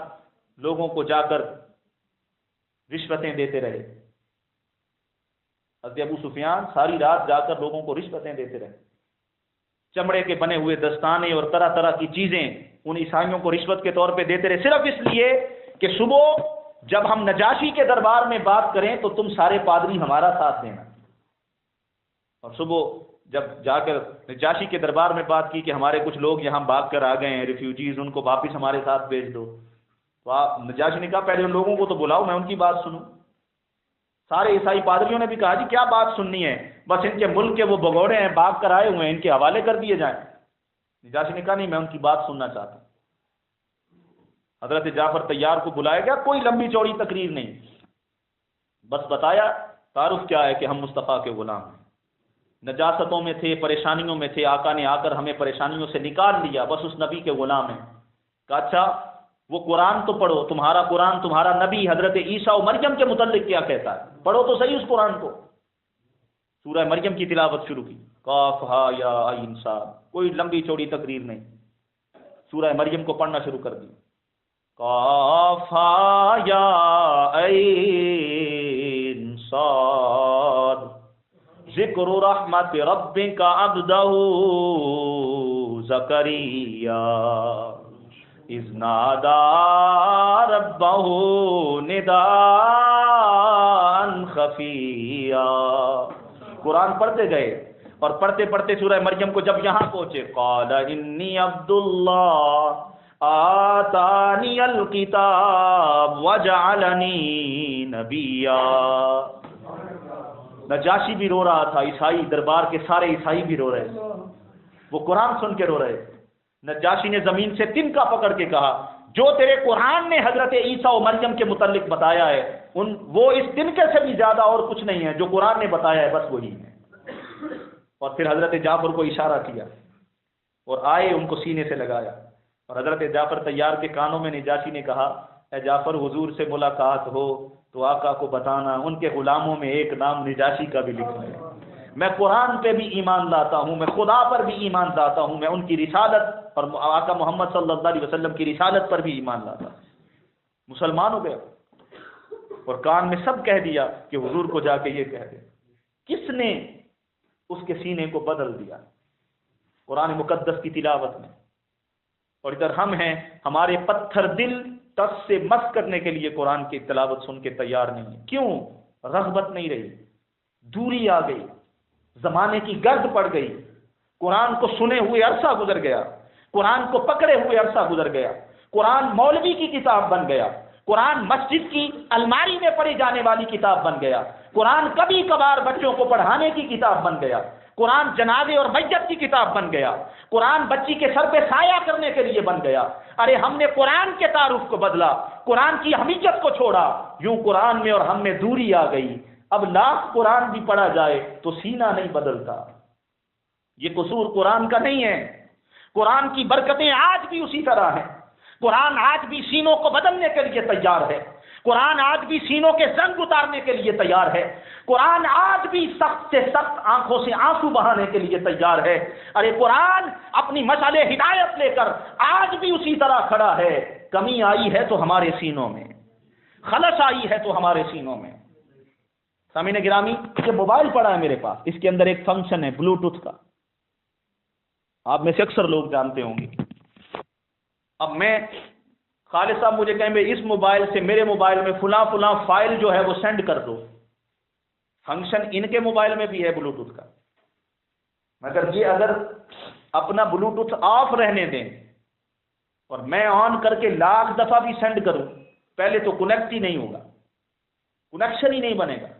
لوگوں کو جا کر رشوتیں دیتے رہے۔ حضرت ابو سفیان ساری رات جا کر لوگوں کو رشوتیں دیتے رہے، چمڑے کے بنے ہوئے دستانے اور طرح طرح کی چیزیں ان عیسائیوں کو رشوت کے طور پہ دیتے رہے، صرف اس لیے کہ صبح جب ہم نجاشی کے دربار میں بات کریں تو تم سارے پادری ہمارا ساتھ دینا۔ اور صبح جب جا کر نجاشی کے دربار میں بات کی کہ ہمارے کچھ لوگ یہاں بھاگ کر آ گئے ہیں، ریفیوجیز، ان کو واپس ہمارے ساتھ بھیج دو، تو آپ نجاشی نے کہا پہلے ان لوگوں کو تو بلاؤ، میں ان کی بات سنوں۔ سارے عیسائی پادریوں نے بھی کہا جی کیا بات سننی ہے، بس ان کے ملک کے وہ بگوڑے ہیں، بھاگ کر آئے ہوئے ہیں، ان کے حوالے کر دیے جائیں۔ نجاشی نے کہا نہیں، میں ان کی بات سننا چاہتا ہوں۔ حضرت جعفر طیار کو بلایا گیا، کوئی لمبی چوڑی تقریر نہیں، بس بتایا تعارف کیا ہے کہ ہم مصطفیٰ کے غلام ہیں، نجاستوں میں تھے، پریشانیوں میں تھے، آقا نے آ کر ہمیں پریشانیوں سے نکال لیا، بس اس نبی کے غلام ہیں۔ کہا اچھا وہ قرآن تو پڑھو، تمہارا قرآن، تمہارا نبی حضرت عیسیٰ و مریم کے متعلق کیا کہتا ہے، پڑھو تو صحیح اس قرآن کو۔ سورہ مریم کی تلاوت شروع کی، قاف ہا یا عین صاد، کوئی لمبی چوڑی تقریر نہیں، سورہ مریم کو پڑھنا شروع کر دی۔ قاف ہا یا عین صاد ذکر رحمت ربک عبدہ زکریا اذ نادى ربه نداء خفيا۔ قرآن پڑھتے گئے اور پڑھتے پڑھتے سورہ مریم کو جب یہاں پہنچے قال انی عبداللہ آتانی الکتاب وجعلنی نبیا. نجاشی بھی رو رہا تھا، عیسائی دربار کے سارے عیسائی بھی رو رہے تھے، وہ قرآن سن کے رو رہے تھے. نجاشی نے زمین سے تنکا پکڑ کے کہا جو تیرے قرآن نے حضرت عیسیٰ و مریم کے متعلق بتایا ہے وہ اس تنکے سے بھی زیادہ اور کچھ نہیں ہے، جو قرآن نے بتایا ہے بس وہی ہے. اور پھر حضرت جعفر کو اشارہ کیا اور آئے ان کو سینے سے لگایا. اور حضرت جعفر طیار کے کانوں میں نجاشی نے کہا اے جعفر حضور سے ملاقات ہو تو آقا کو بتانا ان کے غلاموں میں ایک نام نجاشی کا بھی لکھنا ہے. میں قرآن پہ بھی ایمان لاتا ہوں، میں خدا پر بھی ایمان لاتا ہوں، میں ان کی رسالت اور آقا محمد صلی اللہ علیہ وسلم کی رسالت پر بھی ایمان لاتا ہوں. مسلمان ہو گیا اور کان میں سب کہہ دیا کہ حضور کو جا کے یہ کہہ دے. کس نے اس کے سینے کو بدل دیا؟ قرآن مقدس کی تلاوت میں. اور ادھر ہم ہیں، ہمارے پتھر دل تس سے مس کرنے کے لیے قرآن کی تلاوت سن کے تیار نہیں ہیں. کیوں؟ رغبت نہیں رہی، دوری آ گئی، زمانے کی گرد پڑ گئی. قرآن کو سنے ہوئے عرصہ گزر گیا، قرآن کو پکڑے ہوئے عرصہ گزر گیا. قرآن مولوی کی کتاب بن گیا، قرآن مسجد کی الماری میں پڑھی جانے والی کتاب بن گیا، قرآن کبھی کبھار بچوں کو پڑھانے کی کتاب بن گیا، قرآن جنازے اور میت کی کتاب بن گیا، قرآن بچی کے سر پہ سایہ کرنے کے لیے بن گیا. ارے ہم نے قرآن کے تعارف کو بدلا، قرآن کی حمیت کو چھوڑا، یوں قرآن میں اور ہم میں دوری آ گئی. اب لاکھ قرآن بھی پڑھا جائے تو سینہ نہیں بدلتا. یہ قصور قرآن کا نہیں ہے، قرآن کی برکتیں آج بھی اسی طرح ہیں. قرآن آج بھی سینوں کو بدلنے کے لیے تیار ہے، قرآن آج بھی سینوں کے زنگ اتارنے کے لیے تیار ہے، قرآن آج بھی سخت سے سخت آنکھوں سے آنسو بہانے کے لیے تیار ہے. ارے قرآن اپنی مشعل ہدایت لے کر آج بھی اسی طرح کھڑا ہے. کمی آئی ہے تو ہمارے سینوں میں، خلش آئی ہے تو ہمارے سینوں میں. سامعین گرامی، یہ موبائل پڑا ہے میرے پاس، اس کے اندر ایک فنکشن ہے بلوٹوتھ کا، آپ میں سے اکثر لوگ جانتے ہوں گے. اب میں خالد صاحب مجھے کہیں بھائی اس موبائل سے میرے موبائل میں فلاں فلاں فائل جو ہے وہ سینڈ کر دو. فنکشن ان کے موبائل میں بھی ہے بلوٹوتھ کا، مگر یہ اگر اپنا بلوٹوتھ آف رہنے دیں اور میں آن کر کے لاکھ دفعہ بھی سینڈ کروں، پہلے تو کنیکٹ ہی نہیں ہوگا، کنیکشن ہی نہیں بنے گا.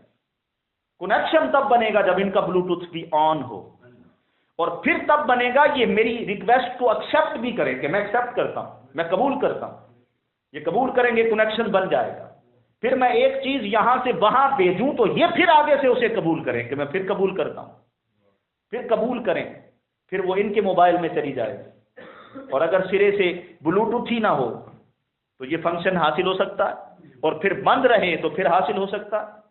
کنیکشن تب بنے گا جب ان کا بلوٹوتھ بھی آن ہو، اور پھر تب بنے گا یہ میری ریکویسٹ کو ایکسیپٹ بھی کریں کہ میں ایکسیپٹ کرتا ہوں، میں قبول کرتا ہوں. یہ قبول کریں گے کنیکشن بن جائے گا. پھر میں ایک چیز یہاں سے وہاں بھیجوں تو یہ پھر آگے سے اسے قبول کریں کہ میں پھر قبول کرتا ہوں، پھر قبول کریں، پھر وہ ان کے موبائل میں چلی جائے گی. اور اگر سرے سے بلوٹوتھ ہی نہ ہو تو یہ فنکشن حاصل ہو سکتا ہے، اور پھر بند رہے تو پھر حاصل ہو سکتا ہے.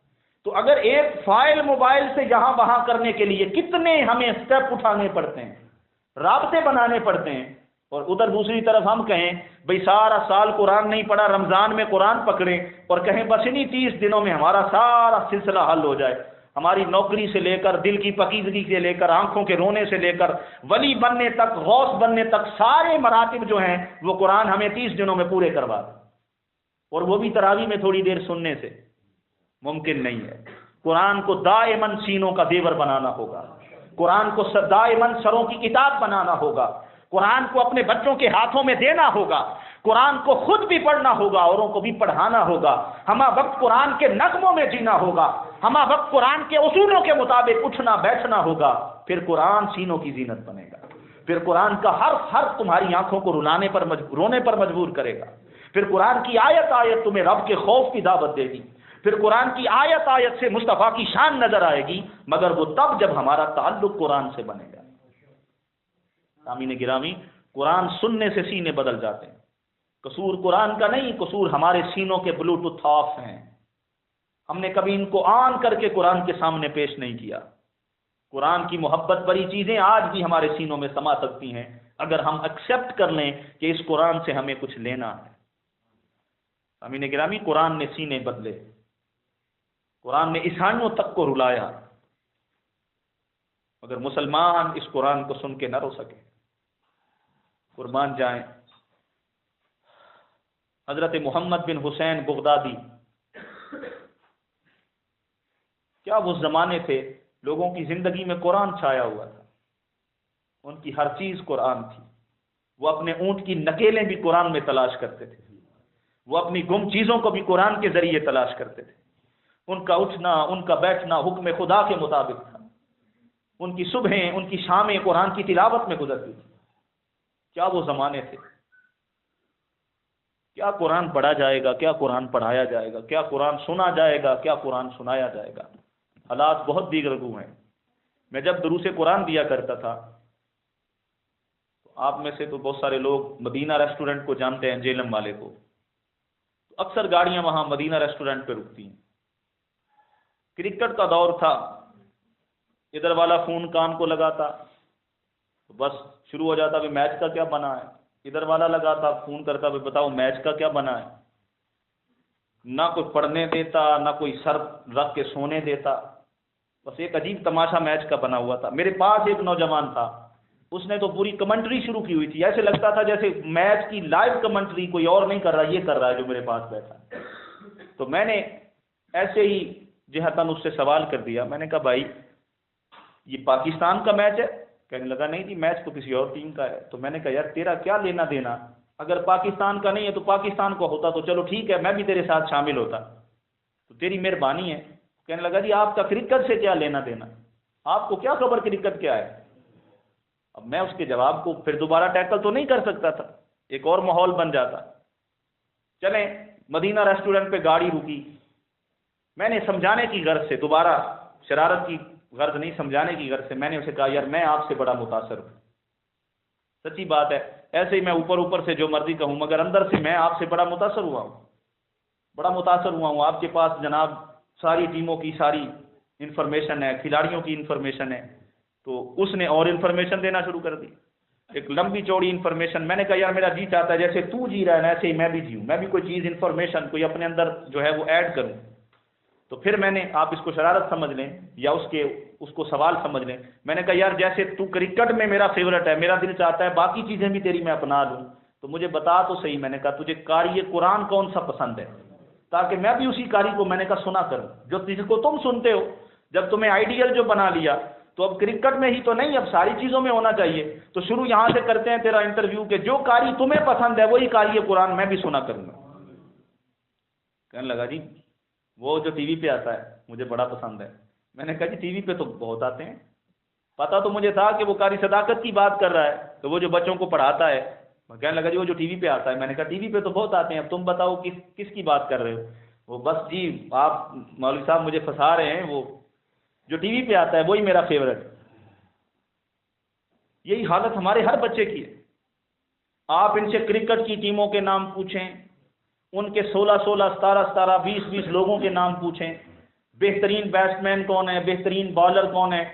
تو اگر ایک فائل موبائل سے یہاں وہاں کرنے کے لیے کتنے ہمیں سٹیپ اٹھانے پڑتے ہیں، رابطے بنانے پڑتے ہیں، اور ادھر دوسری طرف ہم کہیں بھئی سارا سال قرآن نہیں پڑھا، رمضان میں قرآن پکڑیں اور کہیں بس انہی 30 دنوں میں ہمارا سارا سلسلہ حل ہو جائے. ہماری نوکری سے لے کر دل کی پاکیزگی سے لے کر آنکھوں کے رونے سے لے کر ولی بننے تک، غوث بننے تک، سارے مراتب جو ہیں وہ قرآن ہمیں 30 دنوں میں پورے کروا دے، اور وہ بھی تراویح میں تھوڑی دیر سننے سے ممکن نہیں ہے. قرآن کو دائماً سینوں کا زیور بنانا ہوگا، قرآن کو دائماً سروں کی کتاب بنانا ہوگا، قرآن کو اپنے بچوں کے ہاتھوں میں دینا ہوگا، قرآن کو خود بھی پڑھنا ہوگا، اوروں کو بھی پڑھانا ہوگا. ہمہ وقت قرآن کے نغموں میں جینا ہوگا، ہمہ وقت قرآن کے اصولوں کے مطابق اٹھنا بیٹھنا ہوگا. پھر قرآن سینوں کی زینت بنے گا، پھر قرآن کا ہر حرف تمہاری آنکھوں کو رونے پر مجبور کرے گا. پھر قرآن کی آیت آیت تمہیں رب کے خوف کی دعوت دے گی، پھر قرآن کی آیت آیت سے مصطفیٰ کی شان نظر آئے گی، مگر وہ تب جب ہمارا تعلق قرآن سے بنے گا. سامعین گرامی، قرآن سننے سے سینے بدل جاتے ہیں. قصور قرآن کا نہیں، قصور ہمارے سینوں کے بلوٹوتھ آف ہیں. ہم نے کبھی ان کو آن کر کے قرآن کے سامنے پیش نہیں کیا. قرآن کی محبت بڑی چیزیں آج بھی ہمارے سینوں میں سما سکتی ہیں اگر ہم ایکسیپٹ کر لیں کہ اس قرآن سے ہمیں کچھ لینا ہے. سامعین گرامی، قرآن نے سینے بدلے، قرآن نے عیسائیوں تک کو رلایا، مگر مسلمان اس قرآن کو سن کے نہ رو سکے. قربان جائیں حضرت محمد بن حسین بغدادی، کیا وہ زمانے تھے لوگوں کی زندگی میں قرآن چھایا ہوا تھا، ان کی ہر چیز قرآن تھی، وہ اپنے اونٹ کی نکیلیں بھی قرآن میں تلاش کرتے تھے، وہ اپنی گم چیزوں کو بھی قرآن کے ذریعے تلاش کرتے تھے، ان کا اٹھنا ان کا بیٹھنا حکم خدا کے مطابق تھا، ان کی صبحیں ان کی شامیں قرآن کی تلاوت میں گزرتی تھی۔ کیا وہ زمانے تھے؟ کیا قرآن پڑھا جائے گا، کیا قرآن پڑھایا جائے گا، کیا قرآن سنا جائے گا، کیا قرآن سنایا جائے گا؟ حالات بہت دیگر گو ہیں۔ میں جب دروس قرآن دیا کرتا تھا تو آپ میں سے تو بہت سارے لوگ مدینہ ریسٹورنٹ کو جانتے ہیں، جیلم والے کو، تو اکثر گاڑیاں وہاں مدینہ ریسٹورنٹ پہ رکتی ہیں۔ کرکٹ کا دور تھا، ادھر والا فون کان کو لگاتا تو بس شروع ہو جاتا کہ میچ کا کیا بنا ہے، ادھر والا لگاتا فون کرتا بھی بتاؤ میچ کا کیا بنا ہے۔ نہ کوئی پڑھنے دیتا، نہ کوئی سر رکھ کے سونے دیتا، بس ایک عجیب تماشا میچ کا بنا ہوا تھا۔ میرے پاس ایک نوجوان تھا، اس نے تو پوری کمنٹری شروع کی ہوئی تھی، ایسے لگتا تھا جیسے میچ کی لائیو کمنٹری کوئی اور نہیں کر رہا، یہ کر رہا ہے جو میرے پاس بیٹھا ہے۔ تو میں نے ایسے ہی جہتاً اس سے سوال کر دیا، میں نے کہا بھائی یہ پاکستان کا میچ ہے؟ کہنے لگا نہیں جی میچ تو کسی اور ٹیم کا ہے۔ تو میں نے کہا یار تیرا کیا لینا دینا، اگر پاکستان کا نہیں ہے تو پاکستان کو ہوتا تو چلو ٹھیک ہے میں بھی تیرے ساتھ شامل ہوتا، تو تیری مہربانی ہے۔ کہنے لگا جی آپ کا کرکٹ سے کیا لینا دینا، آپ کو کیا خبر کرکٹ کیا ہے؟ اب میں اس کے جواب کو پھر دوبارہ ٹیکل تو نہیں کر سکتا تھا، ایک اور ماحول بن جاتا۔ چلیں مدینہ ریسٹورنٹ پہ گاڑی رکی، میں نے سمجھانے کی غرض سے، دوبارہ شرارت کی غرض نہیں سمجھانے کی غرض سے، میں نے اسے کہا یار میں آپ سے بڑا متاثر ہوں، سچی بات ہے، ایسے ہی میں اوپر سے جو مرضی کہوں مگر اندر سے میں آپ سے بڑا متاثر ہوا ہوں، بڑا متاثر ہوا ہوں۔ آپ کے پاس جناب ساری ٹیموں کی ساری انفارمیشن ہے، کھلاڑیوں کی انفارمیشن ہے۔ تو اس نے اور انفارمیشن دینا شروع کر دی، ایک لمبی چوڑی انفارمیشن۔ میں نے کہا یار میرا جی چاہتا ہے جیسے تو جی رہا ہے نا ایسے ہی میں بھی جیوں، میں بھی کوئی چیز انفارمیشن کوئی اپنے اندر جو ہے وہ ایڈ کروں۔ تو پھر میں نے، آپ اس کو شرارت سمجھ لیں یا اس کو سوال سمجھ لیں، میں نے کہا یار جیسے تو کرکٹ میں میرا فیورٹ ہے، میرا دل چاہتا ہے باقی چیزیں بھی تیری میں اپنا لوں، تو مجھے بتا تو صحیح، میں نے کہا تجھے قاری قرآن کون سا پسند ہے، تاکہ میں بھی اسی قاری کو میں نے کہا سنا کروں جو جس کو تم سنتے ہو۔ جب تمہیں آئیڈیل جو بنا لیا تو اب کرکٹ میں ہی تو نہیں، اب ساری چیزوں میں ہونا چاہیے۔ تو شروع یہاں سے کرتے ہیں تیرا انٹرویو کہ جو قاری تمہیں پسند ہے وہی قاری قرآن میں بھی سنا کروں گا۔ کہنے لگا جی وہ جو ٹی وی پہ آتا ہے مجھے بڑا پسند ہے۔ میں نے کہا جی ٹی وی پہ تو بہت آتے ہیں، پتا تو مجھے تھا کہ وہ قاری صداقت کی بات کر رہا ہے، تو وہ جو بچوں کو پڑھاتا ہے۔ کہنے لگا جی وہ جو ٹی وی پہ آتا ہے۔ میں نے کہا ٹی وی پہ تو بہت آتے ہیں، اب تم بتاؤ کس کی بات کر رہے ہو؟ وہ بس جی آپ مولوی صاحب مجھے پھنسا رہے ہیں، وہ جو ٹی وی پہ آتا ہے وہی میرا فیورٹ۔ یہی حالت ہمارے ہر بچے کی ہے۔ آپ ان سے کرکٹ کی ٹیموں کے نام پوچھیں، ان کے 16 17 20 لوگوں کے نام پوچھیں، بہترین بیٹسمین کون ہے، بہترین بالر کون ہے،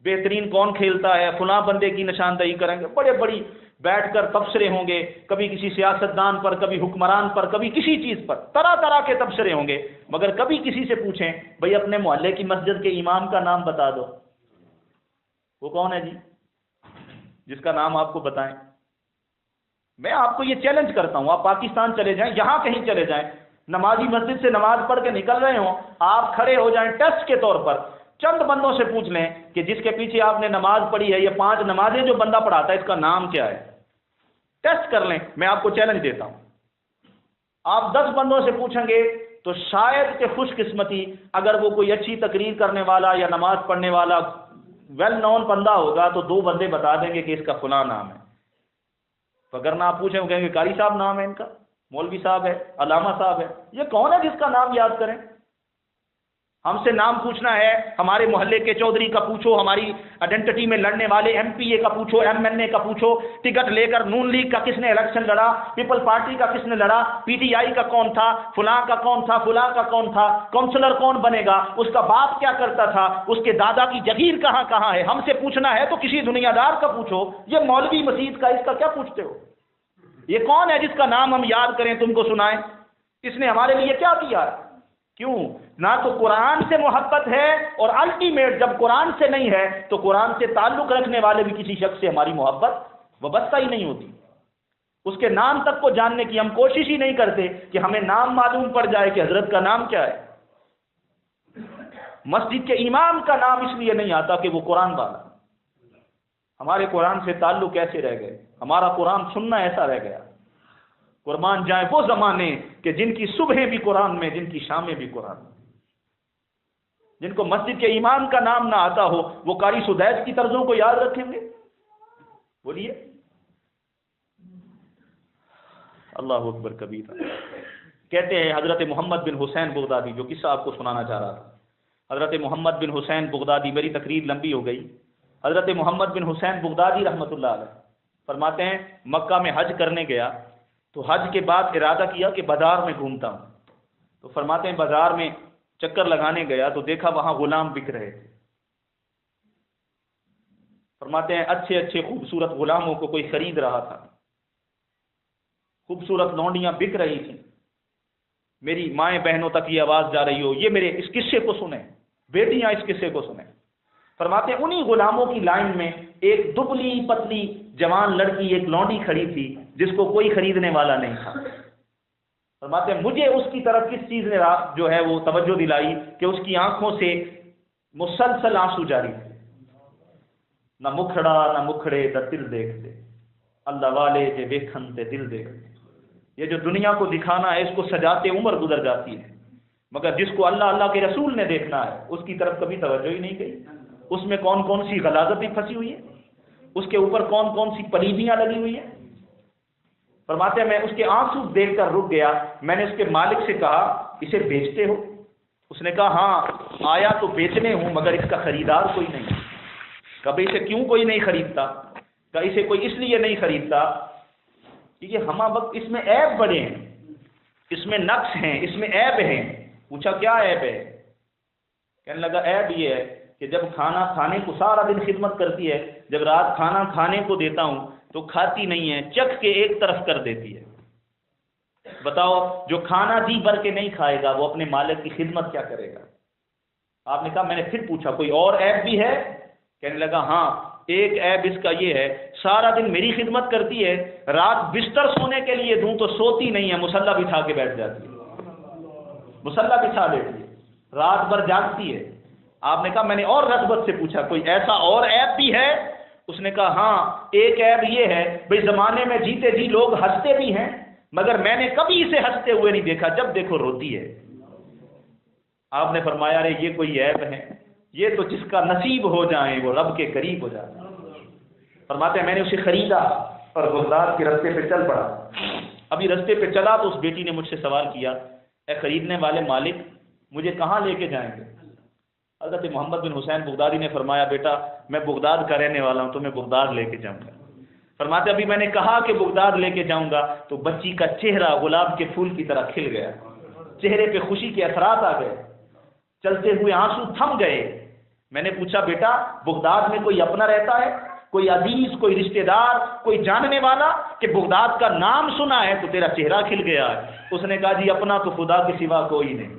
بہترین کون کھیلتا ہے، فلاں بندے کی نشاندہی کریں گے، بڑی بیٹھ کر تبصرے ہوں گے، کبھی کسی سیاستدان پر، کبھی حکمران پر، کبھی کسی چیز پر، طرح کے تبصرے ہوں گے، مگر کبھی کسی سے پوچھیں بھئی اپنے محلے کی مسجد کے امام کا نام بتا دو، وہ کون ہے جی جس کا نام آپ کو بتائیں؟ میں آپ کو یہ چیلنج کرتا ہوں، آپ پاکستان چلے جائیں، یہاں کہیں چلے جائیں، نمازی مسجد سے نماز پڑھ کے نکل رہے ہوں، آپ کھڑے ہو جائیں ٹیسٹ کے طور پر، چند بندوں سے پوچھ لیں کہ جس کے پیچھے آپ نے نماز پڑھی ہے، یہ 5 نمازیں جو بندہ پڑھاتا ہے اس کا نام کیا ہے؟ ٹیسٹ کر لیں، میں آپ کو چیلنج دیتا ہوں۔ آپ 10 بندوں سے پوچھیں گے تو شاید کہ خوش قسمتی اگر وہ کوئی اچھی تقریر کرنے والا یا نماز پڑھنے والا ویل نون بندہ ہوگا تو 2 بندے بتا دیں گے کہ اس کا فلاں نام ہے۔ اگر نہ آپ پوچھیں کہیں گے قاری صاحب نام ہے ان کا، مولوی صاحب ہے، علامہ صاحب ہے، یہ کون ہے جس کا نام یاد کریں؟ ہم سے نام پوچھنا ہے، ہمارے محلے کے چودھری کا پوچھو، ہماری آئیڈینٹی میں لڑنے والے ایم پی اے کا پوچھو، ایم این اے کا پوچھو، ٹکٹ لے کر نون لیگ کا کس نے الیکشن لڑا، پیپل پارٹی کا کس نے لڑا، پی ٹی آئی کا کون تھا، فلاں کا کون تھا، فلاں کا کون تھا، کونسلر کون بنے گا، اس کا باپ کیا کرتا تھا، اس کے دادا کی جگیر کہاں ہے، ہم سے پوچھنا ہے تو کسی دنیا دار کا پوچھو، یہ مولوی مسجد کا اس کا کیا پوچھتے ہو؟ یہ کون ہے جس کا نام ہم یاد کریں تم کو سنائیں؟ اس نے ہمارے لیے کیا کیا؟ کیوں؟ نہ تو قرآن سے محبت ہے، اور الٹیمیٹ جب قرآن سے نہیں ہے تو قرآن سے تعلق رکھنے والے بھی کسی شخص سے ہماری محبت وابستہ ہی نہیں ہوتی۔ اس کے نام تک کو جاننے کی ہم کوشش ہی نہیں کرتے کہ ہمیں نام معلوم پڑ جائے کہ حضرت کا نام کیا ہے۔ مسجد کے امام کا نام اس لیے نہیں آتا کہ وہ قرآن والا. ہمارے قرآن سے تعلق ایسے رہ گئے, ہمارا قرآن سننا ایسا رہ گیا. قربان جائیں وہ زمانے کہ جن کی صبحیں بھی قرآن میں, جن کی شامیں بھی قرآن میں. جن کو مسجد کے امام کا نام نہ آتا ہو وہ قاری سدیس کی طرزوں کو یاد رکھیں گے؟ بولیے. اللہ اکبر کبیرہ. کہتے ہیں حضرت محمد بن حسین بغدادی, جو قصہ آپ کو سنانا چاہ رہا تھا, حضرت محمد بن حسین بغدادی, میری تقریر لمبی ہو گئی. حضرت محمد بن حسین بغدادی رحمۃ اللہ علیہ فرماتے ہیں مکہ میں حج کرنے گیا تو حج کے بعد ارادہ کیا کہ بازار میں گھومتا ہوں. تو فرماتے ہیں بازار میں چکر لگانے گیا تو دیکھا وہاں غلام بک رہے تھے. فرماتے ہیں اچھے اچھے خوبصورت غلاموں کو کوئی خرید رہا تھا, خوبصورت لونڈیاں بک رہی تھیں. میری مائیں بہنوں تک یہ آواز جا رہی ہو, یہ میرے اس قصے کو سنیں, بیٹیاں اس قصے کو سنیں. فرماتے ہیں انہی غلاموں کی لائن میں ایک دبلی پتلی جوان لڑکی, ایک لونڈی کھڑی تھی جس کو کوئی خریدنے والا نہیں تھا. فرماتے ہیں مجھے اس کی طرف کس چیز نے جو ہے وہ توجہ دلائی کہ اس کی آنکھوں سے مسلسل آنسو جاری تھے. نہ مکھڑا نہ مکھڑے دا دل دیکھتے, اللہ والے جے ویکھن تے دل دیکھتے. یہ جو دنیا کو دکھانا ہے اس کو سجاتے عمر گزر جاتی ہے, مگر جس کو اللہ اللہ کے رسول نے دیکھنا ہے اس کی طرف کبھی توجہ ہی نہیں گئی. اس میں کون کون سی غلاظتیں پھنسی ہوئی ہیں, اس کے اوپر کون کون سی پلیدیاں لگی ہوئی ہیں. فرماتے ہیں میں اس کے آنسو دیکھ کر رک گیا. میں نے اس کے مالک سے کہا اسے بیچتے ہو؟ اس نے کہا ہاں آیا تو بیچنے ہوں مگر اس کا خریدار کوئی نہیں. کبھی اسے کیوں کوئی نہیں خریدتا؟ کہ اسے کوئی اس لیے نہیں خریدتا کیونکہ ہمہ وقت اس میں عیب بڑے ہیں, اس میں نقص ہیں, اس میں عیب ہیں. پوچھا کیا عیب ہے؟ کہنے لگا عیب یہ ہے کہ جب کھانا کھانے کو سارا دن خدمت کرتی ہے, جب رات کھانا کھانے کو دیتا ہوں تو کھاتی نہیں ہے, چکھ کے ایک طرف کر دیتی ہے. بتاؤ جو کھانا جی بھر کے نہیں کھائے گا وہ اپنے مالک کی خدمت کیا کرے گا؟ آپ نے کہا میں نے پھر پوچھا کوئی اور عیب بھی ہے؟ کہنے لگا ہاں ایک عیب اس کا یہ ہے سارا دن میری خدمت کرتی ہے, رات بستر سونے کے لیے دوں تو سوتی نہیں ہے, مصلی بچھا کے بیٹھ جاتی ہے, مصلی بچھا لیتی ہے, رات بھر جاگتی ہے. آپ نے کہا میں نے اور رغبت سے پوچھا کوئی ایسا اور عیب بھی ہے؟ اس نے کہا ہاں ایک عیب یہ ہے بھئی زمانے میں جیتے جی لوگ ہنستے بھی ہیں مگر میں نے کبھی اسے ہنستے ہوئے نہیں دیکھا, جب دیکھو روتی ہے. آپ نے فرمایا ارے یہ کوئی عیب ہے؟ یہ تو جس کا نصیب ہو جائیں وہ رب کے قریب ہو جائے. فرماتے ہیں میں نے اسے خریدا اور بغداد کے رستے پہ چل پڑا. ابھی رستے پہ چلا تو اس بیٹی نے مجھ سے سوال کیا اے خریدنے والے مالک مجھے کہاں لے کے جائیں گے؟ حضرت محمد بن حسین بغدادی نے فرمایا بیٹا میں بغداد کا رہنے والا ہوں, تمہیں بغداد لے کے جاؤں گا. فرماتے ابھی میں نے کہا کہ بغداد لے کے جاؤں گا تو بچی کا چہرہ گلاب کے پھول کی طرح کھل گیا, چہرے پہ خوشی کے اثرات آ گئے, چلتے ہوئے آنسو تھم گئے. میں نے پوچھا بیٹا بغداد میں کوئی اپنا رہتا ہے, کوئی عزیز, کوئی رشتہ دار, کوئی جاننے والا کہ بغداد کا نام سنا ہے تو تیرا چہرہ کھل گیا ہے؟ اس نے کہا جی اپنا تو خدا کے سوا کوئی نہیں.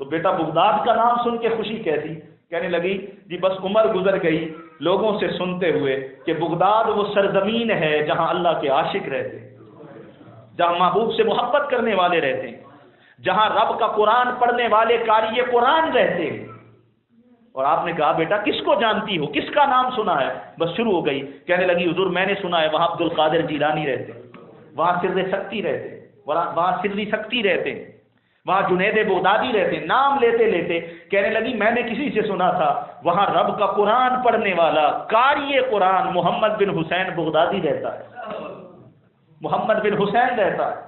تو بیٹا بغداد کا نام سن کے خوشی کیسی؟ کہنے لگی جی بس عمر گزر گئی لوگوں سے سنتے ہوئے کہ بغداد وہ سرزمین ہے جہاں اللہ کے عاشق رہتے, جہاں محبوب سے محبت کرنے والے رہتے ہیں, جہاں رب کا قرآن پڑھنے والے قاری قرآن رہتے ہیں. اور آپ نے کہا بیٹا کس کو جانتی ہو, کس کا نام سنا ہے؟ بس شروع ہو گئی. کہنے لگی حضور میں نے سنا ہے وہاں عبد القادر جیلانی رہتے, وہاں سر سکتی رہتے, وہاں سری سکتی رہتے, وہاں جنید بغدادی رہتے. نام لیتے لیتے کہنے لگی میں نے کسی سے سنا تھا وہاں رب کا قرآن پڑھنے والا قاری قرآن محمد بن حسین بغدادی رہتا ہے, محمد بن حسین رہتا ہے.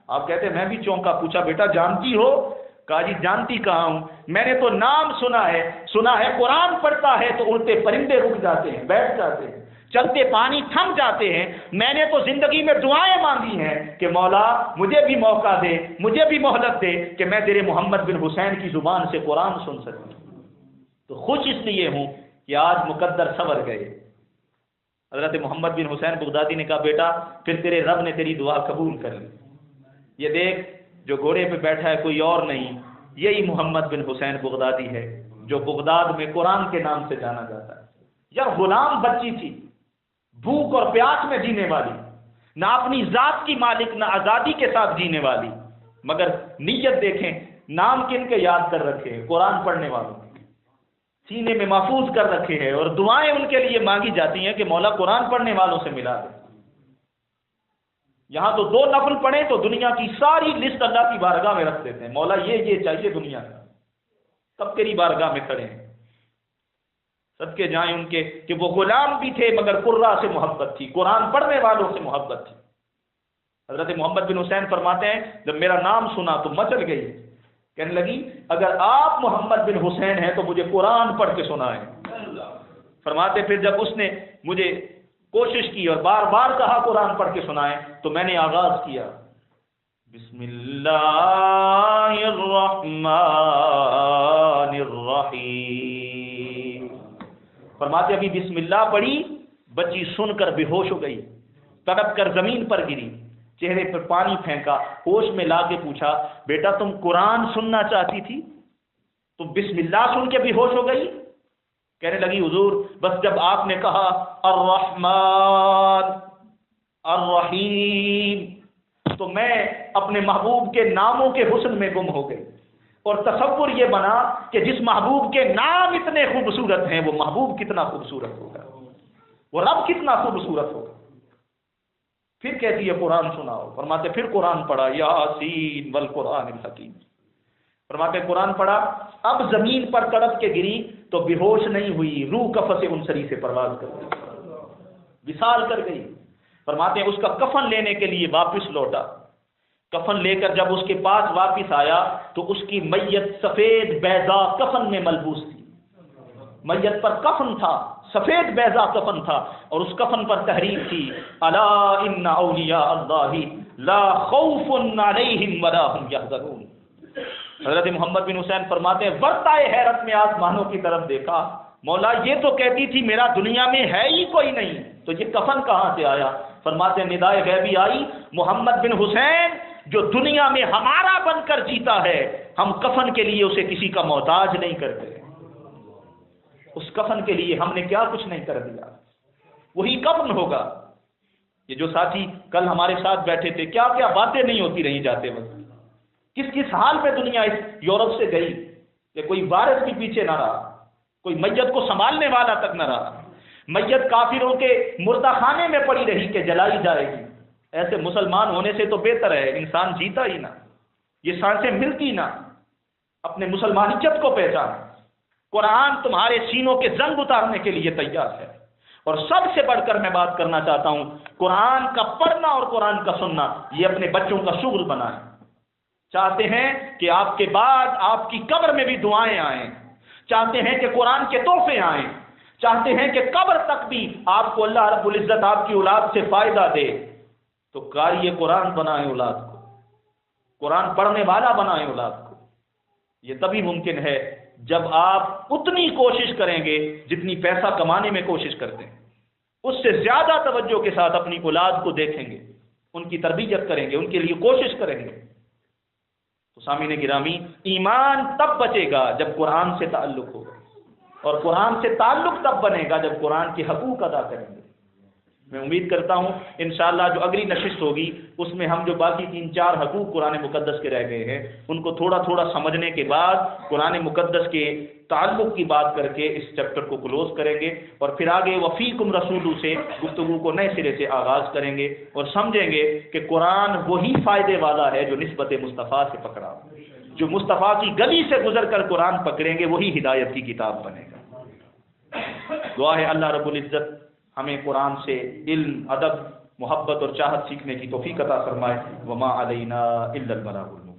آپ کہتے ہیں میں بھی چونکا. پوچھا بیٹا جانتی ہو؟ کہا جی جانتی کہاں ہوں, میں نے تو نام سنا ہے قرآن پڑھتا ہے تو اڑتے پرندے رک جاتے ہیں, بیٹھ جاتے ہیں, چلتے پانی تھم جاتے ہیں. میں نے تو زندگی میں دعائیں مانگی ہیں کہ مولا مجھے بھی موقع دے, مجھے بھی مہلت دے کہ میں تیرے محمد بن حسین کی زبان سے قرآن سن سکوں. تو خوش اس لیے ہوں کہ آج مقدر سنور گئے. حضرت محمد بن حسین بغدادی نے کہا بیٹا پھر تیرے رب نے تیری دعا قبول کر لی. یہ دیکھ جو گھوڑے پہ بیٹھا ہے کوئی اور نہیں, یہی محمد بن حسین بغدادی ہے جو بغداد میں قرآن کے نام سے جانا جاتا ہے. یا غلام بچی تھی, بھوک اور پیاس میں جینے والی, نہ اپنی ذات کی مالک نہ آزادی کے ساتھ جینے والی, مگر نیت دیکھیں نام کن کے یاد کر رکھے ہیں؟ قرآن پڑھنے والوں کے سینے میں محفوظ کر رکھے ہیں، اور دعائیں ان کے لیے مانگی جاتی ہیں کہ مولا قرآن پڑھنے والوں سے ملا دے۔ یہاں تو 2 نفل پڑھیں تو دنیا کی ساری لسٹ اللہ کی بارگاہ میں رکھ دیتے ہیں، مولا یہ چاہیے دنیا کا، تب تیری بارگاہ میں کھڑے ہیں۔ صدقے جائیں ان کے کہ وہ غلام بھی تھے مگر قرہ سے محبت تھی، قرآن پڑھنے والوں سے محبت تھی۔ حضرت محمد بن حسین فرماتے ہیں جب میرا نام سنا تو مچل گئی، کہنے لگی اگر آپ محمد بن حسین ہیں تو مجھے قرآن پڑھ کے سنائیں۔ فرماتے پھر جب اس نے مجھے کوشش کی اور بار بار کہا قرآن پڑھ کے سنائیں تو میں نے آغاز کیا، بسم اللہ الرحمن الرحیم۔ فرماتے ابھی بسم اللہ پڑھی، بچی سن کر بے ہوش ہو گئی، تڑپ کر زمین پر گری، چہرے پر پانی پھینکا، ہوش میں لا کے پوچھا بیٹا تم قرآن سننا چاہتی تھی، تم بسم اللہ سن کے بے ہوش ہو گئی؟ کہنے لگی حضور بس جب آپ نے کہا الرحمن الرحیم تو میں اپنے محبوب کے ناموں کے حسن میں گم ہو گئی، اور تصور یہ بنا کہ جس محبوب کے نام اتنے خوبصورت ہیں وہ محبوب کتنا خوبصورت ہوگا، وہ رب کتنا خوبصورت ہوگا۔ پھر کہتی ہے قرآن سناؤ، فرماتے پھر قرآن پڑھا، یاسین والقرآن الحکیم، فرماتے قرآن پڑھا، اب زمین پر تڑپ کے گری تو بے ہوش نہیں ہوئی، روح کفس انصری سے پرواز کر گئی، وصال کر گئی۔ فرماتے ہیں اس کا کفن لینے کے لیے واپس لوٹا، کفن لے کر جب اس کے پاس واپس آیا تو اس کی میت سفید بیضاء کفن میں ملبوس تھی، میت پر کفن تھا، سفید بیضاء کفن تھا، اور اس کفن پر تحریر تھی الا ان اولیاء اللہ لا خوف علیہم ولا هم یحزنون۔ حضرت محمد بن حسین فرماتے ہیں ورطائے حیرت میں آسمانوں کی طرف دیکھا، مولا یہ تو کہتی تھی میرا دنیا میں ہے ہی کوئی نہیں، تو یہ کفن کہاں سے آیا؟ فرماتے ہیں ندائے غیبی آئی، محمد بن حسین جو دنیا میں ہمارا بن کر جیتا ہے، ہم کفن کے لیے اسے کسی کا محتاج نہیں کرتے، اس کفن کے لیے ہم نے کیا کچھ نہیں کر دیا، وہی کفن ہوگا۔ یہ جو ساتھی کل ہمارے ساتھ بیٹھے تھے، کیا کیا باتیں نہیں ہوتی رہی جاتے وقت، کس کس حال میں دنیا اس یورپ سے گئی کہ کوئی وارث بھی پیچھے نہ رہا، کوئی میت کو سنبھالنے والا تک نہ رہا، میت کافروں کے مردہ خانے میں پڑی رہی کہ جلائی جائے گی۔ ایسے مسلمان ہونے سے تو بہتر ہے انسان جیتا ہی نہ، یہ سانسیں ملتی نہ۔ اپنے مسلمانیت کو پہچان، قرآن تمہارے سینوں کے زنگ اتارنے کے لیے تیار ہے، اور سب سے بڑھ کر میں بات کرنا چاہتا ہوں، قرآن کا پڑھنا اور قرآن کا سننا یہ اپنے بچوں کا شغل بنائیں۔ چاہتے ہیں کہ آپ کے بعد آپ کی قبر میں بھی دعائیں آئیں، چاہتے ہیں کہ قرآن کے تحفے آئیں، چاہتے ہیں کہ قبر تک بھی آپ کو اللہ رب العزت آپ کی اولاد سے فائدہ دے، تو قاری قرآن بنائیں اولاد کو، قرآن پڑھنے والا بنائیں اولاد کو۔ یہ تبھی ممکن ہے جب آپ اتنی کوشش کریں گے جتنی پیسہ کمانے میں کوشش کرتے ہیں، اس سے زیادہ توجہ کے ساتھ اپنی اولاد کو دیکھیں گے، ان کی تربیت کریں گے، ان کے لیے کوشش کریں گے۔ تو سامعین گرامی، ایمان تب بچے گا جب قرآن سے تعلق ہوگا، اور قرآن سے تعلق تب بنے گا جب قرآن کے حقوق ادا کریں گے۔ میں امید کرتا ہوں انشاءاللہ جو اگلی نشست ہوگی اس میں ہم جو باقی 3-4 حقوق قرآن مقدس کے رہ گئے ہیں ان کو تھوڑا تھوڑا سمجھنے کے بعد قرآن مقدس کے تعلق کی بات کر کے اس چیپٹر کو کلوز کریں گے، اور پھر آگے وفیکم رسول سے گفتگو کو نئے سرے سے آغاز کریں گے، اور سمجھیں گے کہ قرآن وہی فائدے والا ہے جو نسبت مصطفیٰ سے پکڑا، جو مصطفیٰ کی گلی سے گزر کر قرآن پکڑیں گے وہی ہدایت کی کتاب بنے گا۔ دعا ہے اللہ رب العزت ہمیں قرآن سے علم، ادب، محبت اور چاہت سیکھنے کی توفیق عطا فرمائے۔ وما علینا الا البلاغ المبین۔